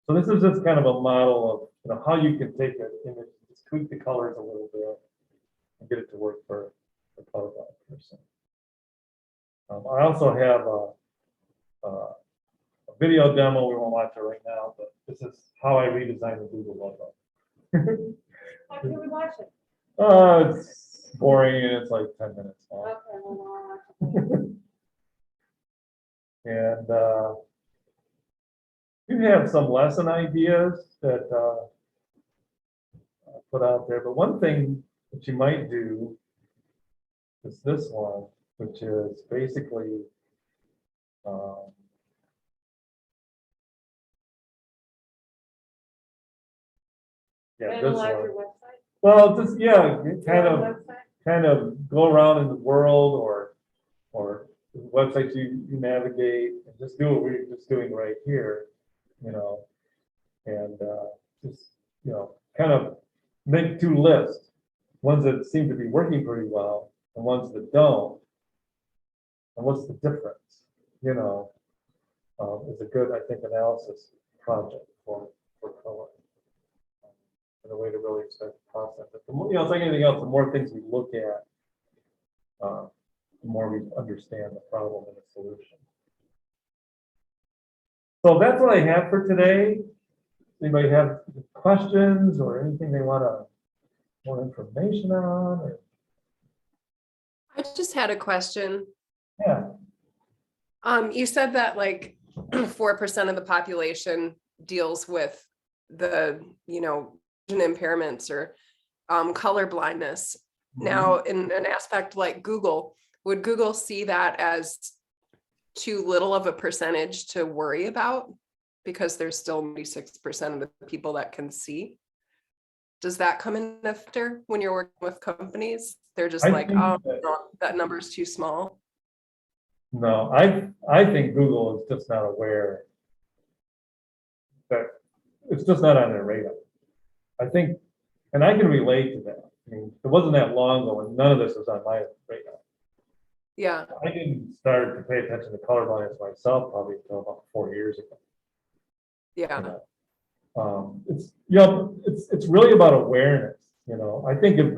So this is just kind of a model of how you can take an image, just tweak the colors a little bit, and get it to work for the colorblind person. I also have a video demo. We won't watch it right now, but this is how I redesigned the Google logo. How can we watch it? It's boring and it's like 10 minutes long. Okay, well, we'll watch it. And you have some lesson ideas that I put out there, but one thing that you might do is this one, which is basically yeah, this Analyze one. your website. Well, just yeah, Website. kind of go around in the world or websites you navigate and just do what we're just doing right here, and just kind of make two lists, ones that seem to be working pretty well and ones that don't, and what's the difference, is a good, I think, analysis project for color. And a way to really start to process it. It's like anything else, the more things we look at, the more we understand the problem and the solution. So that's what I have for today. Anybody have questions or anything they want more information on? Or? I just had a question. Yeah. You said that like 4% of the population deals with the, vision impairments or color blindness. Now, in an aspect like Google, would Google see that as too little of a percentage to worry about because there's still 96% of the people that can see? Does that come in after when you're working with companies? They're just like, oh, that number is too small. No, I think Google is just not aware that it's just not on their radar. I think, and I can relate to that. I mean, it wasn't that long ago when none of this was on my radar. Yeah. I didn't start to pay attention to color blindness myself probably until about 4 years ago. Yeah. It's really about awareness. I think if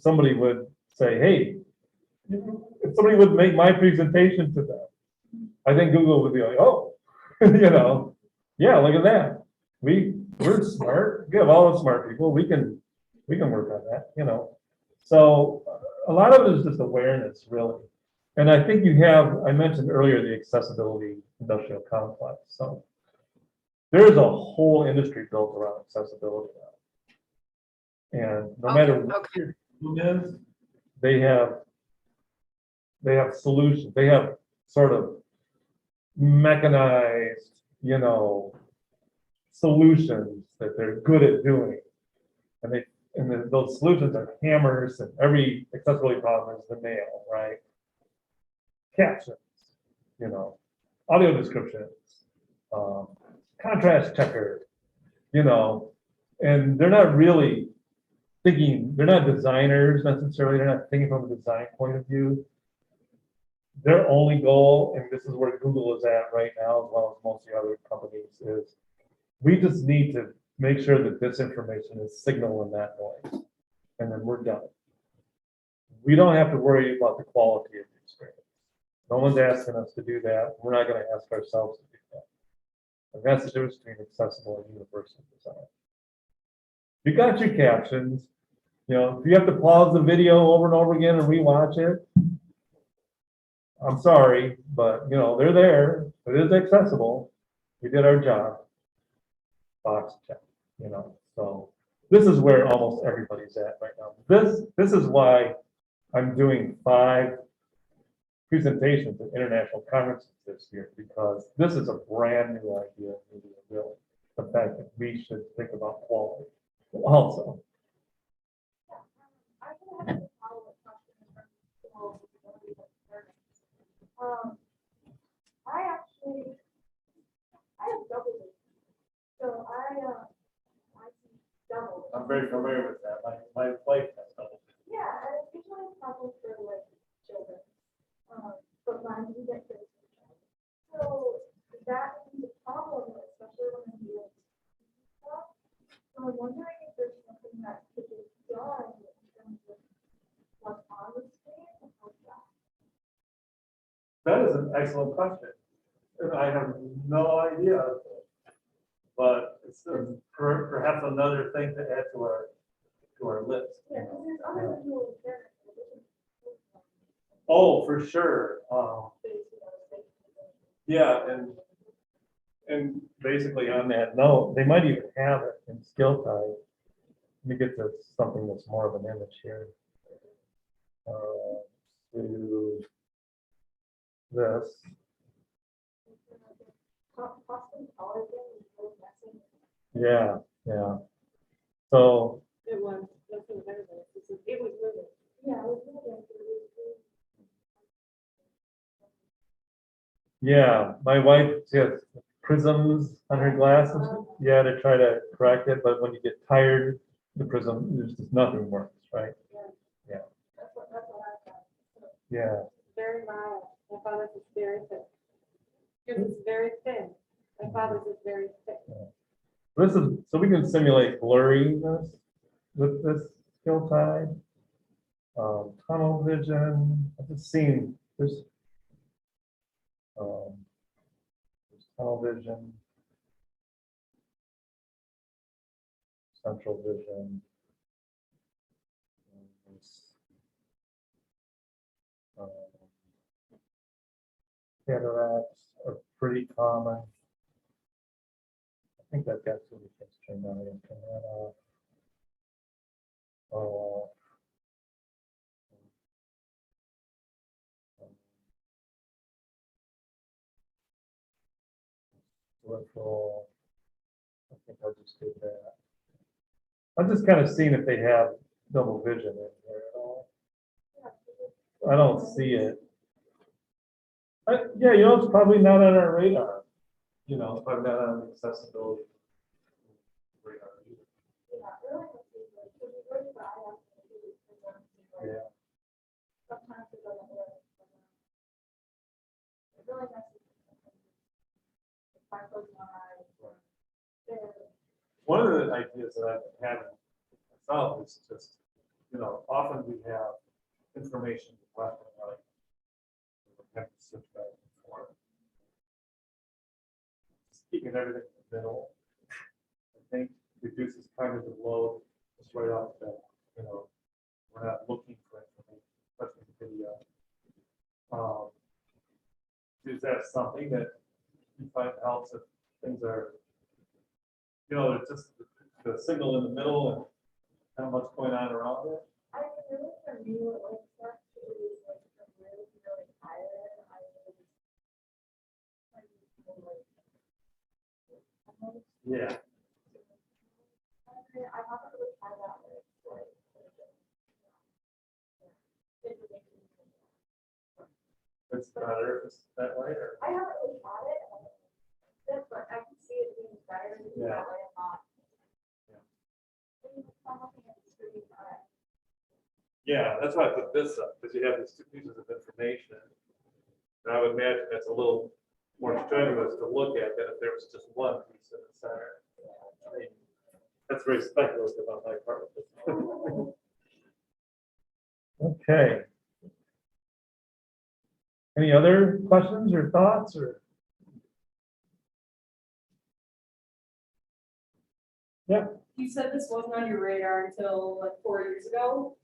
somebody would say, hey, if somebody would make my presentation to them, I think Google would be like, oh, yeah, look at that. We're smart. We have all the smart people. We can work on that, So a lot of it is just awareness, really. And I think I mentioned earlier the accessibility industrial complex. So there's a whole industry built around accessibility now. And no matter what your problem is, they have solutions. They have sort of mechanized, solutions that they're good at doing. And those solutions are hammers, and every accessibility problem is the nail, right? Captions, audio descriptions, contrast checker, and they're not really thinking, they're not designers necessarily, they're not thinking from a design point of view. Their only goal, and this is where Google is at right now, as well as most of the other companies, is we just need to make sure that this information is signal in that noise, and then we're done. We don't have to worry about the quality of the experience. No one's asking us to do that. We're not going to ask ourselves to do that. And that's the difference between accessible and universal design. You got your captions. If you have to pause the video over and over again and rewatch it, I'm sorry, but they're there. It is accessible. We did our job. Box check. So this is where almost everybody's at right now. This is why I'm doing 5 presentations at international conferences this year, because this is a brand new idea in media, really. The fact that we should think about quality also. have a follow-up question in terms of school disability impairments. I actually, I have double vision. So I see double. I'm very familiar with that. My wife has double vision. Yeah, and it's usually a problem for like children. But mine do get those. So that is a problem, especially when I'm doing stuff. So I'm wondering if there's something that could be done in terms of what's on the screen and how that. That is an excellent question. And I have no idea. But it's perhaps another thing to add to our list. Yeah, because there's other visual impairments. Oh, for sure. Yeah, and basically on that note, they might even have it in skill type. Let me get to something that's more of an image here. To this. Possibly collagen is really messing. Yeah, yeah. So, It was, that's what it was moving. Yeah, I was thinking. yeah, my wife has prisms on her glasses. Yeah, to try to correct it, but when you get tired, the prism, there's just nothing works, right? That's what I thought. Yeah. Very mild. My father's is very thick. Yours is very thin. My father's is very thick. This is, so we can simulate blurriness with this skill type. Tunnel vision, I've just seen this. There's tunnel vision. Central vision. Cataracts are pretty common. I think I've got some things turned on. I can turn that off. Oh. Peripheral. I think I'll just do that. I'm just kind of seeing if they have double vision in there at all. I don't see it. Yeah, it's probably not on our radar. It's probably not on accessibility radar either. Yeah, really, it's really bad. I have to do it for them. Yeah. Sometimes it doesn't work. It really messes with me. If I close my eyes. One of the ideas that I've been having myself is just, often we have information left and right. We have to switch back and forth. Keeping everything in the middle, I think reduces cognitive load just right off the bat. We're not looking for information, especially the video. Is that something that you find helps if things are, it's just the signal in the middle and not much going on around it? I mean, really for me, what like that is like I'm really, really tired. I really Yeah. I haven't really tried that with like It's better if it's that way, or? I haven't really tried it, but I can see it being better Yeah. that way a lot. Yeah. I'm looking at the screen, Yeah, that's why I put this up, because you have these two pieces of information. And I would imagine that's a little more strenuous to look at than if there was just one piece in the center. I mean, that's very speculative on my part. Okay. Any other questions or thoughts or? Yeah, You said this wasn't on your radar until like 4 years ago.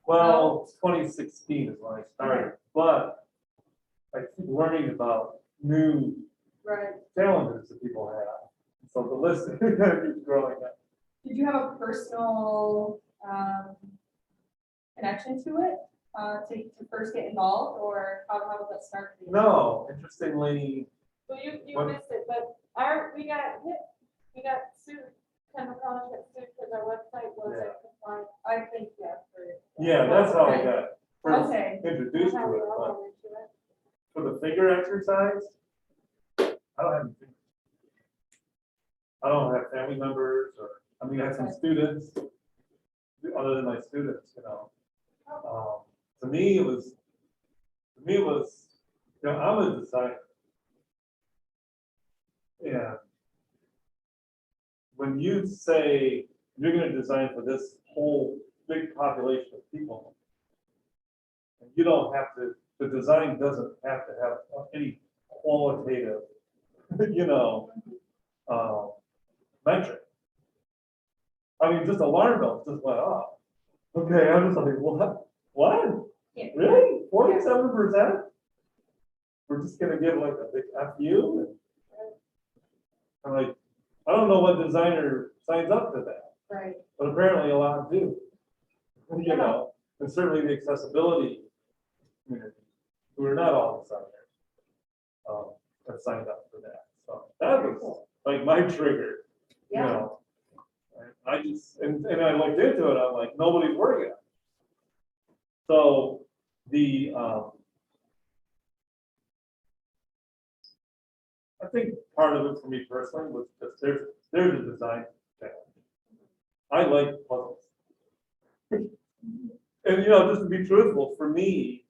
well, 2016 is when I started, but I keep learning about new Right. challenges that people have. So the list keeps growing up. Did you have a personal connection to it to first get involved, or how did that start? for you? No, interestingly, So you What? missed it, but we got sued Kendall College got sued because our website wasn't compliant. I think, yeah. Yeah, that's how I got first Okay. introduced That's how to we it, all but got into it. for the figure exercise, I don't have any. I don't have family members or, I mean, I have some students, other than my students, you know. To me, it was, you know, I'm a designer. And when you say you're gonna design for this whole big population of people, and you don't have to, the design doesn't have to have any qualitative, you know, metric. I mean, just alarm bells just went off. Okay, I'm just like, what? What? Yeah. Really? 47%? We're just gonna give like a big FU? I'm like, I don't know what designer signs up to that, Right. but apparently a lot do. You know, and certainly the accessibility community, who are not all designers, have signed up for that. So that was like my trigger, you Yeah. know. And I just, and I looked into it, I'm like, nobody's working on it. So the, I think part of it for me personally was just there's a design challenge. I like puzzles. And you know, just to be truthful, for me,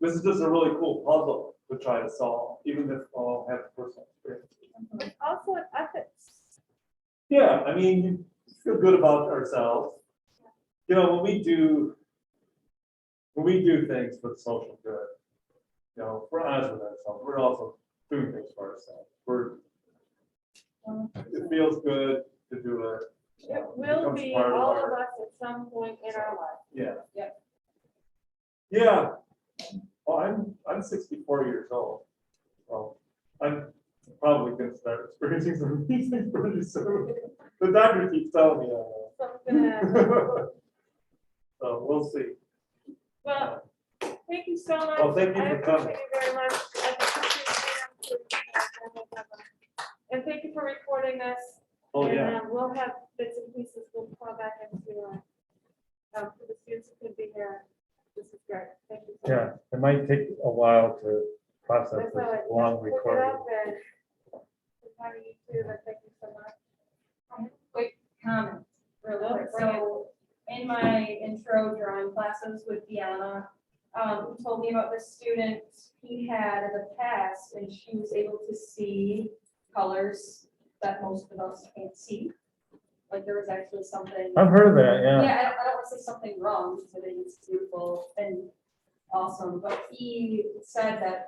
this is just a really cool puzzle to try to solve, even if all have personal experience. It's also an ethics. Yeah, I mean, you feel good about ourselves. You know, when we do things for the social good, you know, we're honest with ourselves. We're also doing things for ourselves. It feels good to do it. It will becomes be part of all our- of us at some point in our life. Yeah. Yep. Yeah. Well, I'm 64 years old. Well, I'm probably gonna start experiencing some of these things pretty soon. The doctor keeps telling me I will. Something's gonna happen. So we'll see. Well, thank you so much. Well, thank you I for coming. appreciate you very much. I appreciate you. And thank you for recording this. Oh, And, yeah. we'll have bits and pieces we'll put back into, for the students who can be here. This is great. Thank you. so much. Yeah, it might take a while to process That's this all right. long Look it recording. up and good morning, you too, and thank you so much. Quick comment, real Oh, quick. bring it. So in my intro drawing classes with Deanna, who told me about this student he had in the past, and she was able to see colors that most of us can't see. Like there was actually something. I've heard of that, yeah. Yeah, I don't want to say something wrong, because I think it's beautiful and awesome, but he said that